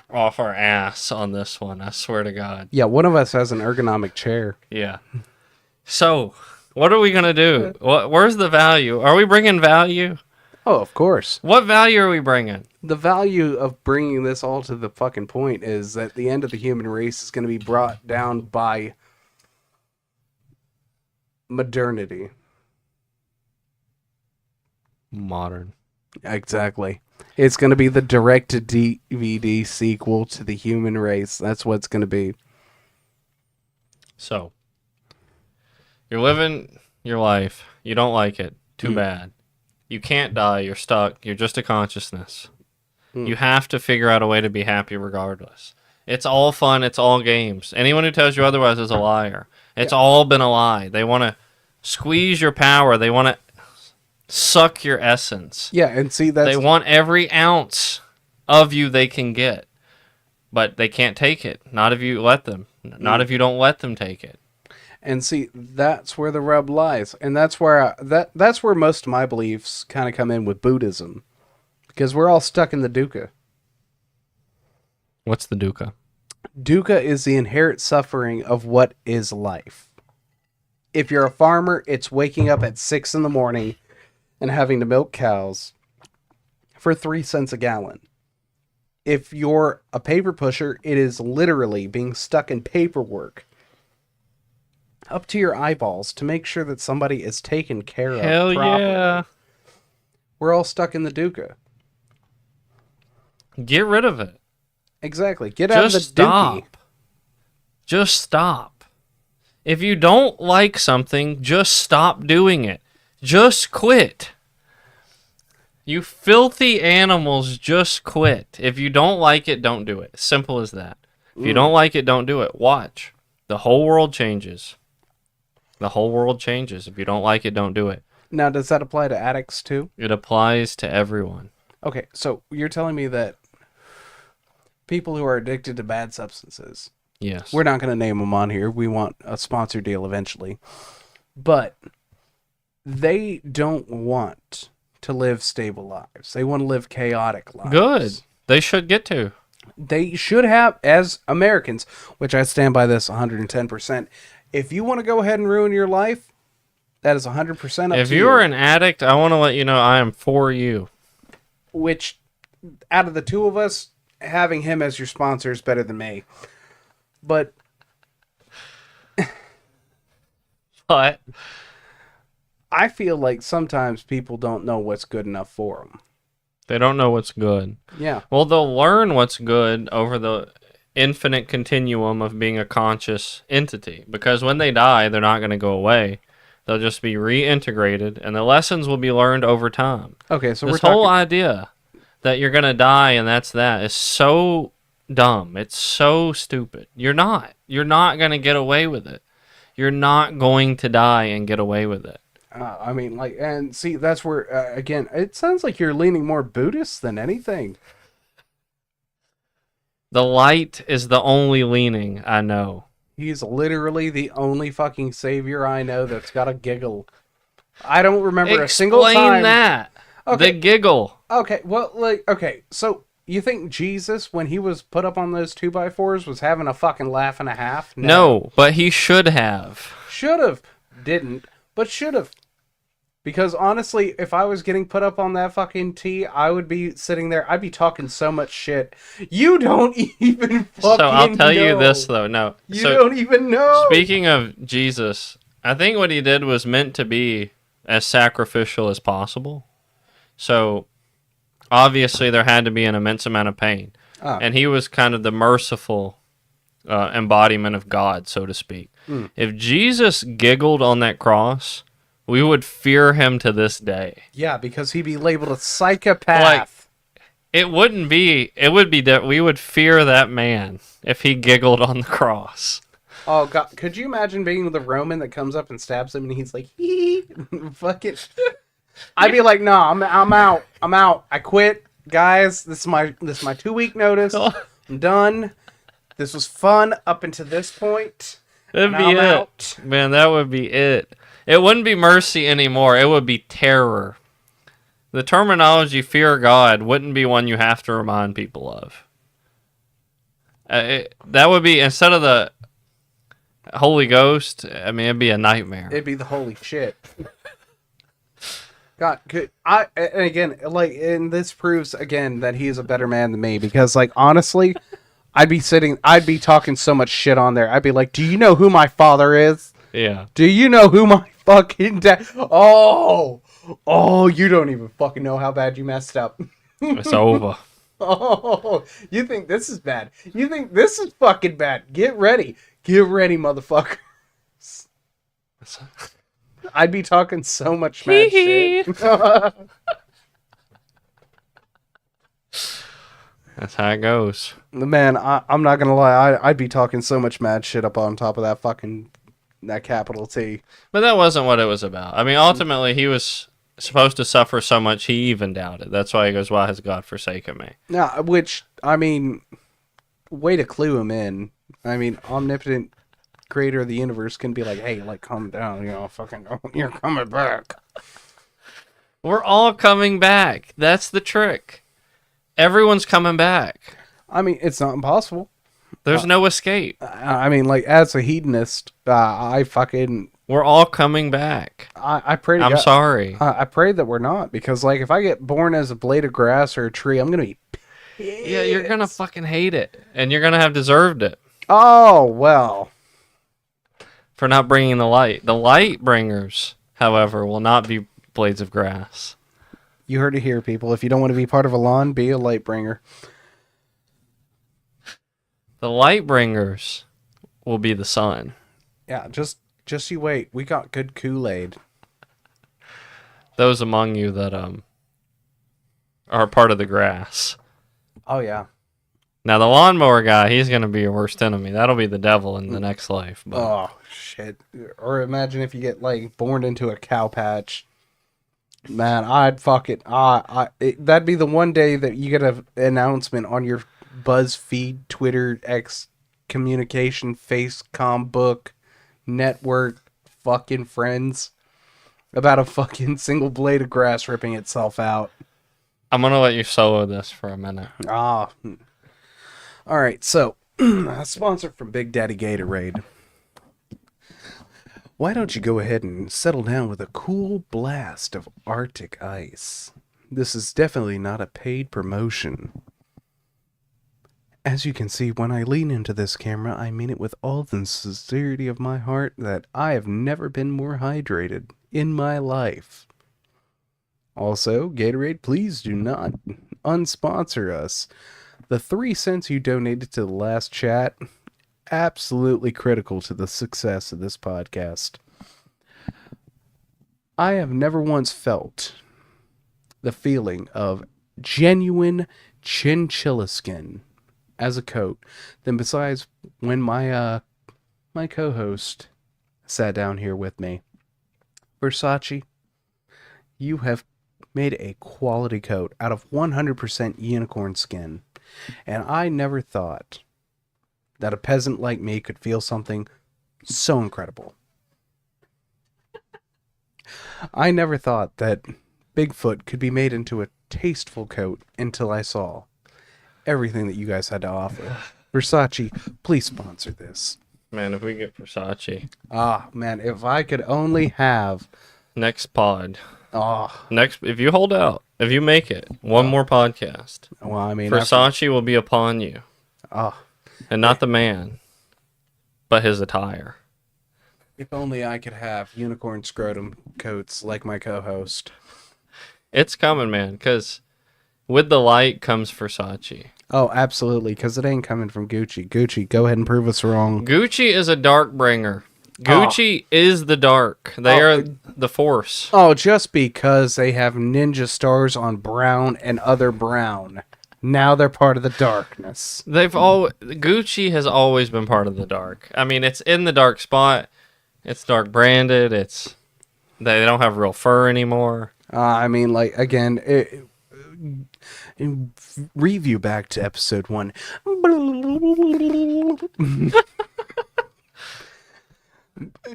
off our ass on this one. I swear to God. Yeah, one of us has an ergonomic chair. Yeah. So, what are we gonna do? Where's the value? Are we bringing value? Oh, of course. What value are we bringing? The value of bringing this all to the fucking point is that the end of the human race is going to be brought down by modernity. Modern. Exactly. It's going to be the direct-to-DVD sequel to the human race. That's what it's going to be. So, you're living your life. You don't like it. Too bad. You can't die. You're stuck. You're just a consciousness. You have to figure out a way to be happy regardless. It's all fun. It's all games. Anyone who tells you otherwise is a liar. It's all been a lie. They want to squeeze your power. They want to suck your essence. Yeah, and see, that's... They want every ounce of you they can get. But they can't take it. Not if you let them. Not if you don't let them take it. And see, that's where the rub lies. And that's where that's where most of my beliefs kind of come in with Buddhism. Because we're all stuck in the dukkha. What's the dukkha? Dukkha is the inherent suffering of what is life. If you're a farmer, it's waking up at 6 in the morning and having to milk cows for 3 cents a gallon. If you're a paper pusher, it is literally being stuck in paperwork up to your eyeballs to make sure that somebody is taken care of Hell properly. yeah. We're all stuck in the dukkha. Get rid of it. Exactly. Get out of the Just stop. dookie. Just stop. If you don't like something, just stop doing it. Just quit. You filthy animals, just quit. If you don't like it, don't do it. Simple as that. If you don't like it, don't do it. Watch. The whole world changes. The whole world changes. If you don't like it, don't do it. Now, does that apply to addicts too? It applies to everyone. Okay, so you're telling me that people who are addicted to bad substances. Yes. We're not going to name them on here. We want a sponsor deal eventually. But they don't want to live stable lives. They want to live chaotic lives. Good. They should get to. They should have, as Americans, which I stand by this 110%. If you want to go ahead and ruin your life, that is 100% up to you. If you are an addict, I want to let you know I am for you. Which, out of the two of us, having him as your sponsor is better than me. But But I feel like sometimes people don't know what's good enough for them. they don't know what's good. Yeah. Well, they'll learn what's good over the infinite continuum of being a conscious entity. Because when they die, they're not going to go away. They'll just be reintegrated, and the lessons will be learned over time. Okay, so this we're talking... whole idea that you're going to die and that's that is so dumb. It's so stupid. You're not. You're not going to get away with it. You're not going to die and get away with it. I mean, like, and see, that's where, again, it sounds like you're leaning more Buddhist than anything. The light is the only leaning I know. He's literally the only fucking savior I know that's got a giggle. I don't remember a single time. Explain that. Okay. The giggle. Okay, well, like, okay, so you think Jesus, when he was put up on those 2x4s, was having a fucking laugh and a half? No, but he should have. Should have. Didn't, but should have. Because honestly, if I was getting put up on that fucking T, I would be sitting there, I'd be talking so much shit. You don't even fucking know. So I'll tell you this, though. No. You don't even know. Speaking of Jesus, I think what he did was meant to be as sacrificial as possible. So obviously there had to be an immense amount of pain. And he was kind of the merciful embodiment of God, so to speak. If Jesus giggled on that cross, we would fear him to this day. Yeah, because he'd be labeled a psychopath. Like, it would be that we would fear that man if he giggled on the cross. Oh, God. Could you imagine being the Roman that comes up and stabs him and he's like, hee, fuck it. I'd be like, no, I'm out. I'm out. I quit. Guys, this is my 2-week notice. I'm done. This was fun up until this point. That'd be it. Out. Man, that would be it. It wouldn't be mercy anymore. It would be terror. The terminology fear God wouldn't be one you have to remind people of. That would be, instead of the Holy Ghost, I mean, it'd be a nightmare. It'd be the holy shit. God, and again, like, and this proves again that he is a better man than me, because, like, honestly, I'd be talking so much shit on there. I'd be like, do you know who my father is? Yeah. Do you know who my fucking dad? Oh, you don't even fucking know how bad you messed up. It's over. Oh, you think this is bad? You think this is fucking bad? Get ready, motherfuckers. I'd be talking so much mad shit. That's how it goes. Man, I'm not gonna lie. I'd be talking so much mad shit up on top of that capital T. But that wasn't what it was about. I mean, ultimately, he was supposed to suffer so much he even doubted. That's why he goes, why has God forsaken me? Now, which, I mean, way to clue him in. I mean, omnipotent creator of the universe can be like, hey, like, calm down, fucking, you're coming back. We're all coming back. That's the trick. Everyone's coming back. I mean, it's not impossible. There's no escape. I mean, like, as a hedonist, we're all coming back. I pray to I'm God, sorry. I pray that we're not, because, like, if I get born as a blade of grass or a tree, I'm gonna be pissed. Yeah, you're gonna fucking hate it, and you're gonna have deserved it. Oh, well. For not bringing the light. The light bringers, however, will not be blades of grass. You heard it here, people. If you don't want to be part of a lawn, be a light bringer. The light bringers will be the sun. Yeah, just you wait. We got good Kool-Aid. Those among you that are part of the grass. Oh, yeah. Now, the lawnmower guy, he's going to be your worst enemy. That'll be the devil in the next life. But. Oh, shit. Or imagine if you get, like, born into a cow patch. Man, I'd fuck it. That'd be the one day that you get an announcement on your BuzzFeed, Twitter, X, communication, Facecom, book, network, fucking friends about a fucking single blade of grass ripping itself out. I'm gonna let you solo this for a minute. All right, so a sponsor from Big Daddy Gatorade. Why don't you go ahead and settle down with a cool blast of Arctic ice? This is definitely not a paid promotion. As you can see, when I lean into this camera, I mean it with all the sincerity of my heart that I have never been more hydrated in my life. Also, Gatorade, please do not unsponsor us. The 3 cents you donated to the last chat, absolutely critical to the success of this podcast. I have never once felt the feeling of genuine chinchilla skin as a coat than besides when my co-host sat down here with me. Versace, you have made a quality coat out of 100% unicorn skin, and I never thought that a peasant like me could feel something so incredible. I never thought that Bigfoot could be made into a tasteful coat until I saw everything that you guys had to offer. Versace, please sponsor this. Man, if we get Versace. Ah, man, if I could only have... Next pod. Oh. If you hold out, if you make it, one more podcast. Well, I mean... Versace will be upon you. Oh. And not the man, but his attire. If only I could have unicorn scrotum coats like my co-host. It's coming, man, because with the light comes Versace. Oh, absolutely, because it ain't coming from Gucci. Gucci, go ahead and prove us wrong. Gucci is a dark bringer. Gucci is the dark. They are the force. Oh, just because they have ninja stars on brown and other brown. Now they're part of the darkness. Gucci has always been part of the dark. I mean, it's in the dark spot. It's dark branded. They don't have real fur anymore. I mean, like, again, review back to episode 1.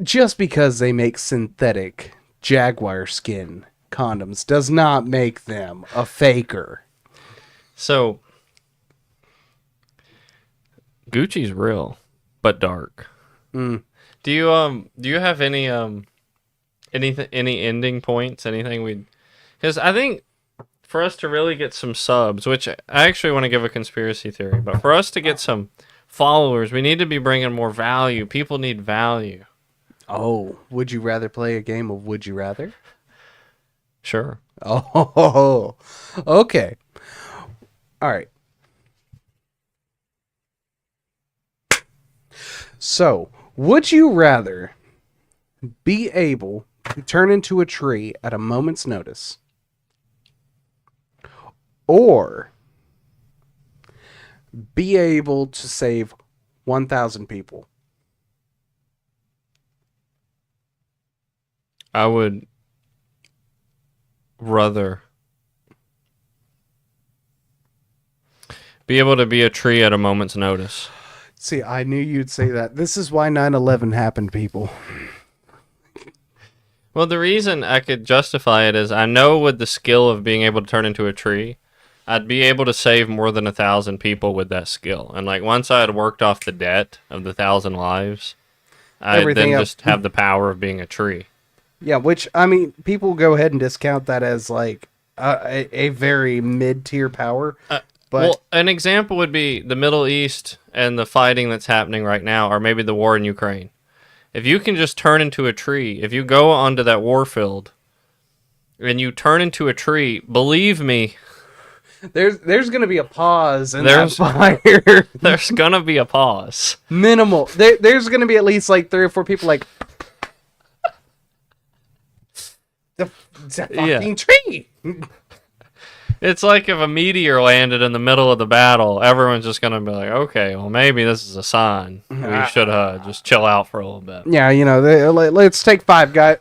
Just because they make synthetic jaguar skin condoms does not make them a faker. So, Gucci's real, but dark. Mm. Do you have any ending points? Anything because I think for us to really get some subs, which I actually want to give a conspiracy theory, but for us to get some followers, we need to be bringing more value. People need value. Oh, would you rather play a game of Would You Rather? Sure. Oh, okay. All right. So, would you rather be able to turn into a tree at a moment's notice, or be able to save 1,000 people? I would rather be able to be a tree at a moment's notice. See, I knew you'd say that. This is why 9/11 happened, people. Well, the reason I could justify it is I know with the skill of being able to turn into a tree, I'd be able to save more than 1,000 people with that skill. And like once I had worked off the debt of the 1,000 lives, I'd then just have the power of being a tree. Yeah, which, I mean, people go ahead and discount that as like a very mid-tier power. But an example would be the Middle East and the fighting that's happening right now, or maybe the war in Ukraine. If you can just turn into a tree, if you go onto that war field and you turn into a tree, believe me, there's going to be a pause in that fire. There's going to be a pause. Minimal. There's going to be at least like 3 or 4 people like, the fucking tree. It's like if a meteor landed in the middle of the battle, everyone's just going to be like, okay, well, maybe this is a sign. We should just chill out for a little bit. Yeah, you know, let's take 5, guys.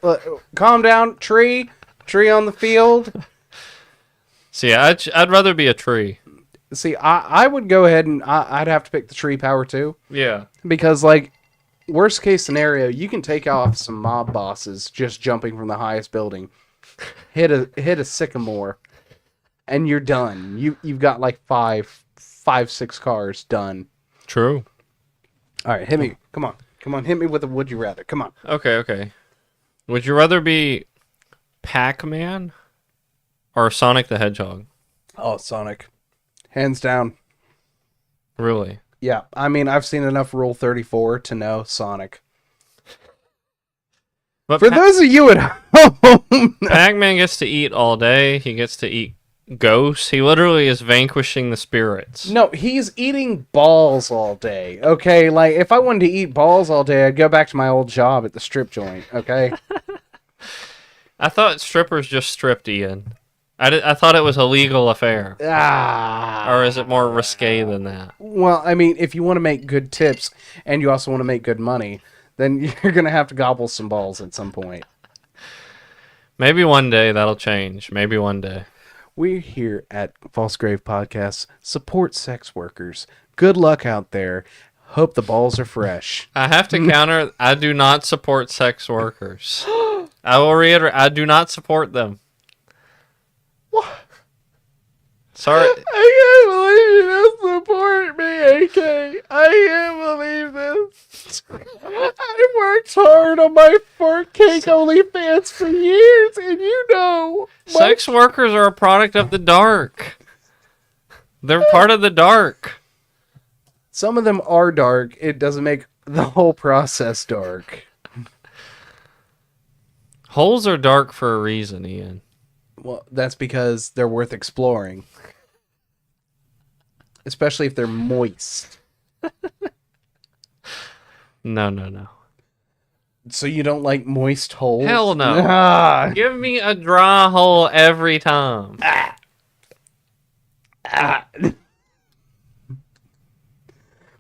Calm down. Tree on the field. See, I'd rather be a tree. See, I would go ahead and I'd have to pick the tree power too. Yeah. Because, like, worst case scenario, you can take off some mob bosses just jumping from the highest building, hit a sycamore, and you're done. You've got like five, 6 cars done. True. All right, hit me. Come on, hit me with a would you rather. Come on. Okay. Would you rather be Pac-Man or Sonic the Hedgehog? Oh, Sonic, hands down. Really? Yeah, I mean, I've seen enough Rule 34 to know Sonic. But For those of you at home, Pac-Man gets to eat all day. He gets to eat ghosts. He literally is vanquishing the spirits. no, he's eating balls all day. Okay, like if I wanted to eat balls all day, I'd go back to my old job at the strip joint. Okay. I thought strippers just stripped, Ian. I thought it was a legal affair. Or is it more risque than that? Well, I mean, if you want to make good tips and you also want to make good money, then you're going to have to gobble some balls at some point. Maybe one day that'll change. Maybe one day. We here at False Grave Podcast support sex workers. Good luck out there. Hope the balls are fresh. I have to counter, I do not support sex workers. I will reiterate, I do not support them. What? Sorry. I can't believe you don't support me, AK. I can't believe this. I worked hard on my Fort Cake OnlyFans for years, and you know. Sex workers are a product of the dark. They're part of the dark. Some of them are dark. It doesn't make the whole process dark. Holes are dark for a reason, Ian. Well, that's because they're worth exploring. Especially if they're moist. No. So you don't like moist holes? Hell no. Ah. Give me a dry hole every time.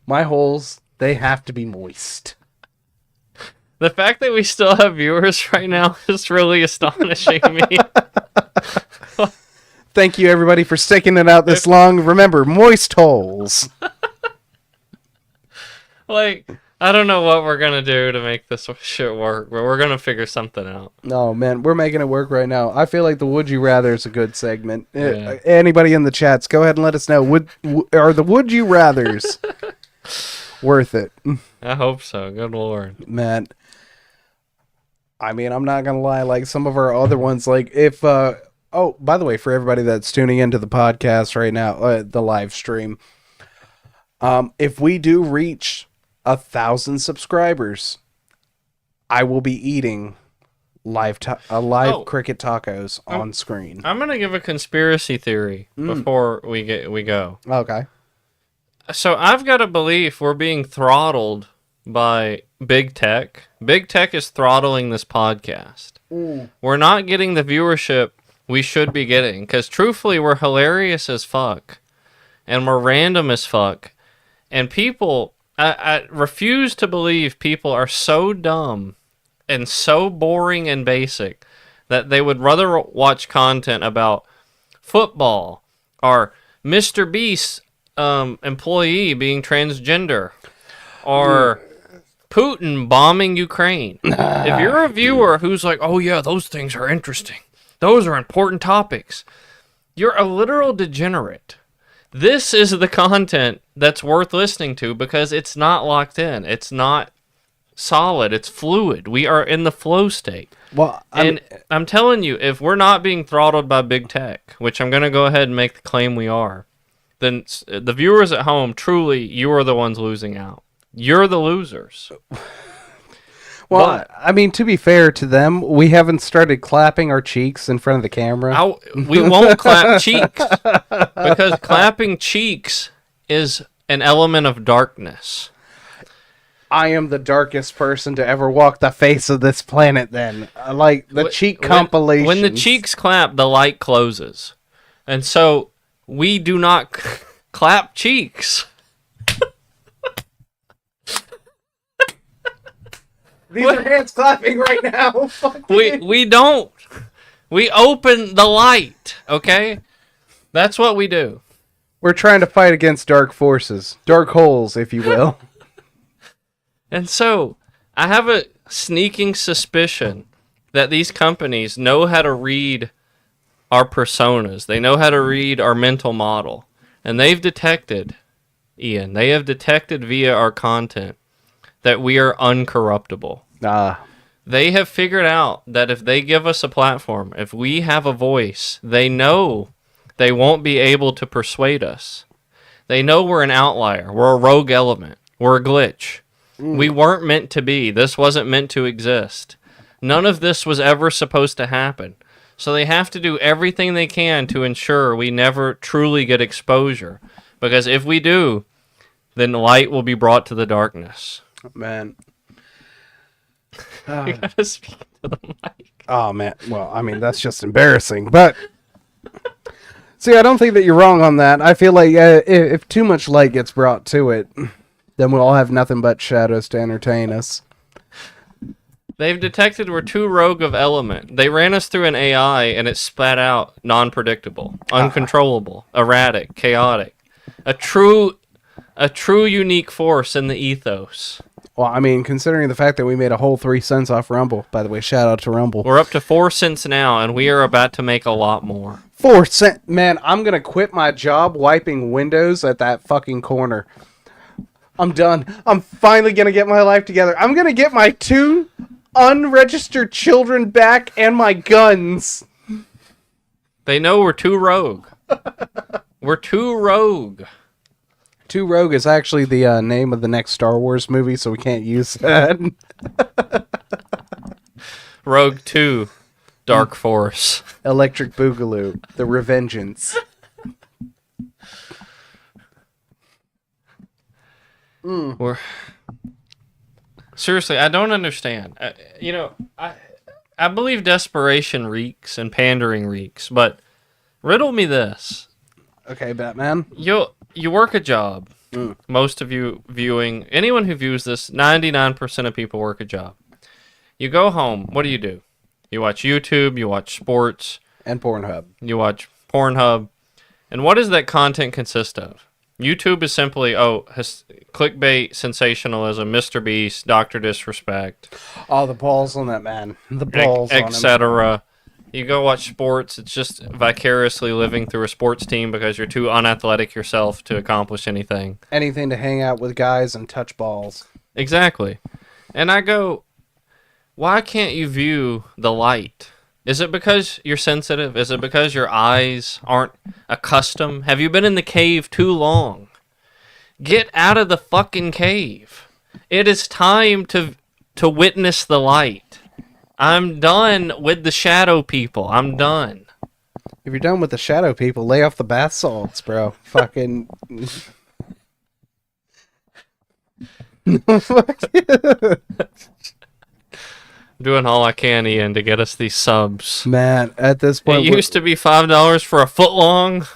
My holes, they have to be moist. The fact that we still have viewers right now is really astonishing me. Thank you, everybody, for sticking it out this long. Remember, moist holes. Like, I don't know what we're going to do to make this shit work, but we're going to figure something out. No, man, we're making it work right now. I feel like the Would You Rather is a good segment. Yeah. Anybody in the chats, go ahead and let us know. Are the Would You Rathers worth it? I hope so. Good Lord. Man, I mean, I'm not going to lie. Like, some of our other ones, like, if... Oh, by the way, for everybody that's tuning into the podcast right now, the live stream, if we do reach 1,000 subscribers, I will be eating live cricket tacos on screen. I'm going to give a conspiracy theory before we go. Okay. So I've got a belief we're being throttled by big tech. Big tech is throttling this podcast. We're not getting the viewership we should be getting, because truthfully we're hilarious as fuck and we're random as fuck, and people, I refuse to believe people are so dumb and so boring and basic that they would rather watch content about football or Mr. Beast's employee being transgender or Putin bombing Ukraine. If you're a viewer who's like, oh yeah, those things are interesting, those are important topics, you're a literal degenerate. This is the content that's worth listening to because it's not locked in. It's not solid. It's fluid. We are in the flow state. Well, I'm telling you, if we're not being throttled by big tech, which I'm going to go ahead and make the claim we are, then the viewers at home, truly, you are the ones losing out. You're the losers. Well, I mean, to be fair to them, we haven't started clapping our cheeks in front of the camera. We won't clap cheeks because clapping cheeks is an element of darkness. I am the darkest person to ever walk the face of this planet then. Like the cheek compilation. When the cheeks clap, the light closes. And so we do not clap cheeks. These are hands clapping right now. We don't. We open the light, okay? That's what we do. We're trying to fight against dark forces. Dark holes, if you will. And so, I have a sneaking suspicion that these companies know how to read our personas. They know how to read our mental model. And they've detected, Ian, they have detected via our content that we are uncorruptible. They have figured out that if they give us a platform, if we have a voice, they know they won't be able to persuade us. They know we're an outlier. We're a rogue element. We're a glitch. We weren't meant to be. This wasn't meant to exist. None of this was ever supposed to happen. So they have to do everything they can to ensure we never truly get exposure. Because if we do, then light will be brought to the darkness. Man. You gotta speak to the mic. Oh, man. Well, I mean, that's just embarrassing. But, see, I don't think that you're wrong on that. I feel like if too much light gets brought to it, then we'll all have nothing but shadows to entertain us. They've detected we're too rogue of element. They ran us through an AI and it spat out non-predictable, uncontrollable, erratic, chaotic. A true unique force in the ethos. Well, I mean, considering the fact that we made a whole 3 cents off Rumble. By the way, shout out to Rumble. We're up to 4 cents now, and we are about to make a lot more. 4 cents? Man, I'm going to quit my job wiping windows at that fucking corner. I'm done. I'm finally going to get my life together. I'm going to get my 2 unregistered children back and my guns. They know we're too rogue. We're too rogue. Too Rogue is actually the name of the next Star Wars movie, so we can't use that. Rogue 2, Dark Force. Electric Boogaloo, The Revengeance. We're... Seriously, I don't understand. I believe desperation reeks and pandering reeks, but riddle me this. Okay, Batman. You work a job. Most of you anyone who views this, 99% of people work a job. You go home. What do? You watch YouTube, you watch sports. And Pornhub. You watch Pornhub. And what does that content consist of? YouTube is simply, clickbait, sensationalism, Mr. Beast, Dr. Disrespect. Oh, the balls on that man. The balls on him. Etc. You go watch sports, it's just vicariously living through a sports team because you're too unathletic yourself to accomplish anything. Anything to hang out with guys and touch balls. Exactly. And I go, why can't you view the light? Is it because you're sensitive? Is it because your eyes aren't accustomed? Have you been in the cave too long? Get out of the fucking cave. It is time to witness the light. I'm done with the shadow people. I'm done. If you're done with the shadow people, lay off the bath salts, bro. Fucking... Doing all I can, Ian, to get us these subs. Man, at this point... It used to be $5 for a foot long.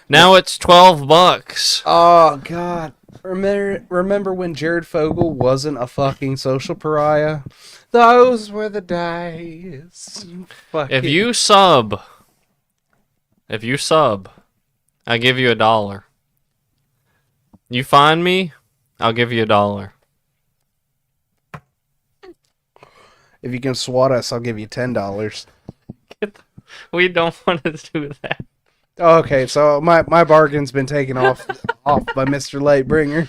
Now it's $12. Oh, God. Remember when Jared Fogle wasn't a fucking social pariah? Those were the days. If you sub, I give you $1. You find me, I'll give you $1. If you can swat us, I'll give you $10. We don't want to do that. Okay, so my bargain's been taken off by Mr. Lightbringer.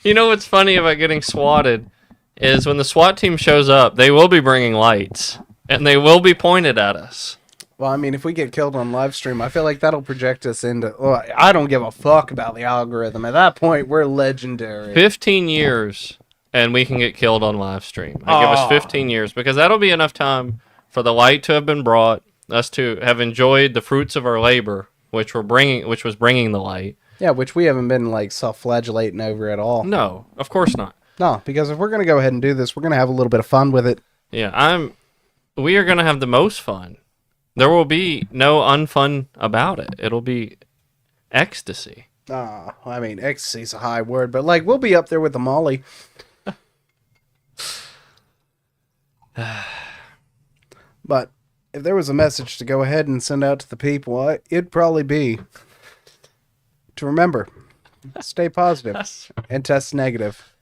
You know what's funny about getting swatted is when the SWAT team shows up, they will be bringing lights, and they will be pointed at us. Well, I mean, if we get killed on live stream, I feel like that'll project us into... Well, I don't give a fuck about the algorithm. At that point, we're legendary. 15 years, and we can get killed on live stream. I give us 15 years, because that'll be enough time for the light to have been brought, us to have enjoyed the fruits of our labor, which was bringing the light. Yeah, which we haven't been, like, self-flagellating over at all. No, of course not. No, because if we're going to go ahead and do this, we're going to have a little bit of fun with it. Yeah, we are going to have the most fun. There will be no unfun about it. It'll be ecstasy. I mean, ecstasy's a high word, but, like, we'll be up there with the Molly. But if there was a message to go ahead and send out to the people, it'd probably be to remember, stay positive and test negative.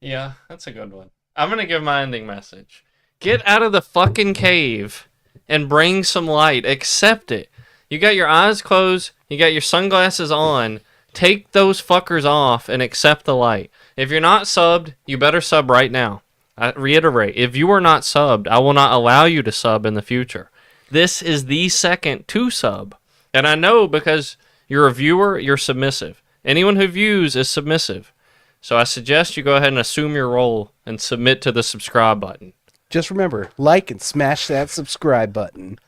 Yeah, that's a good one. I'm going to give my ending message. Get out of the fucking cave and bring some light. Accept it. You got your eyes closed. You got your sunglasses on. Take those fuckers off and accept the light. If you're not subbed, you better sub right now. I reiterate, if you are not subbed, I will not allow you to sub in the future. This is the second to sub. And I know because you're a viewer, you're submissive. Anyone who views is submissive. So I suggest you go ahead and assume your role and submit to the subscribe button. Just remember, like and smash that subscribe button.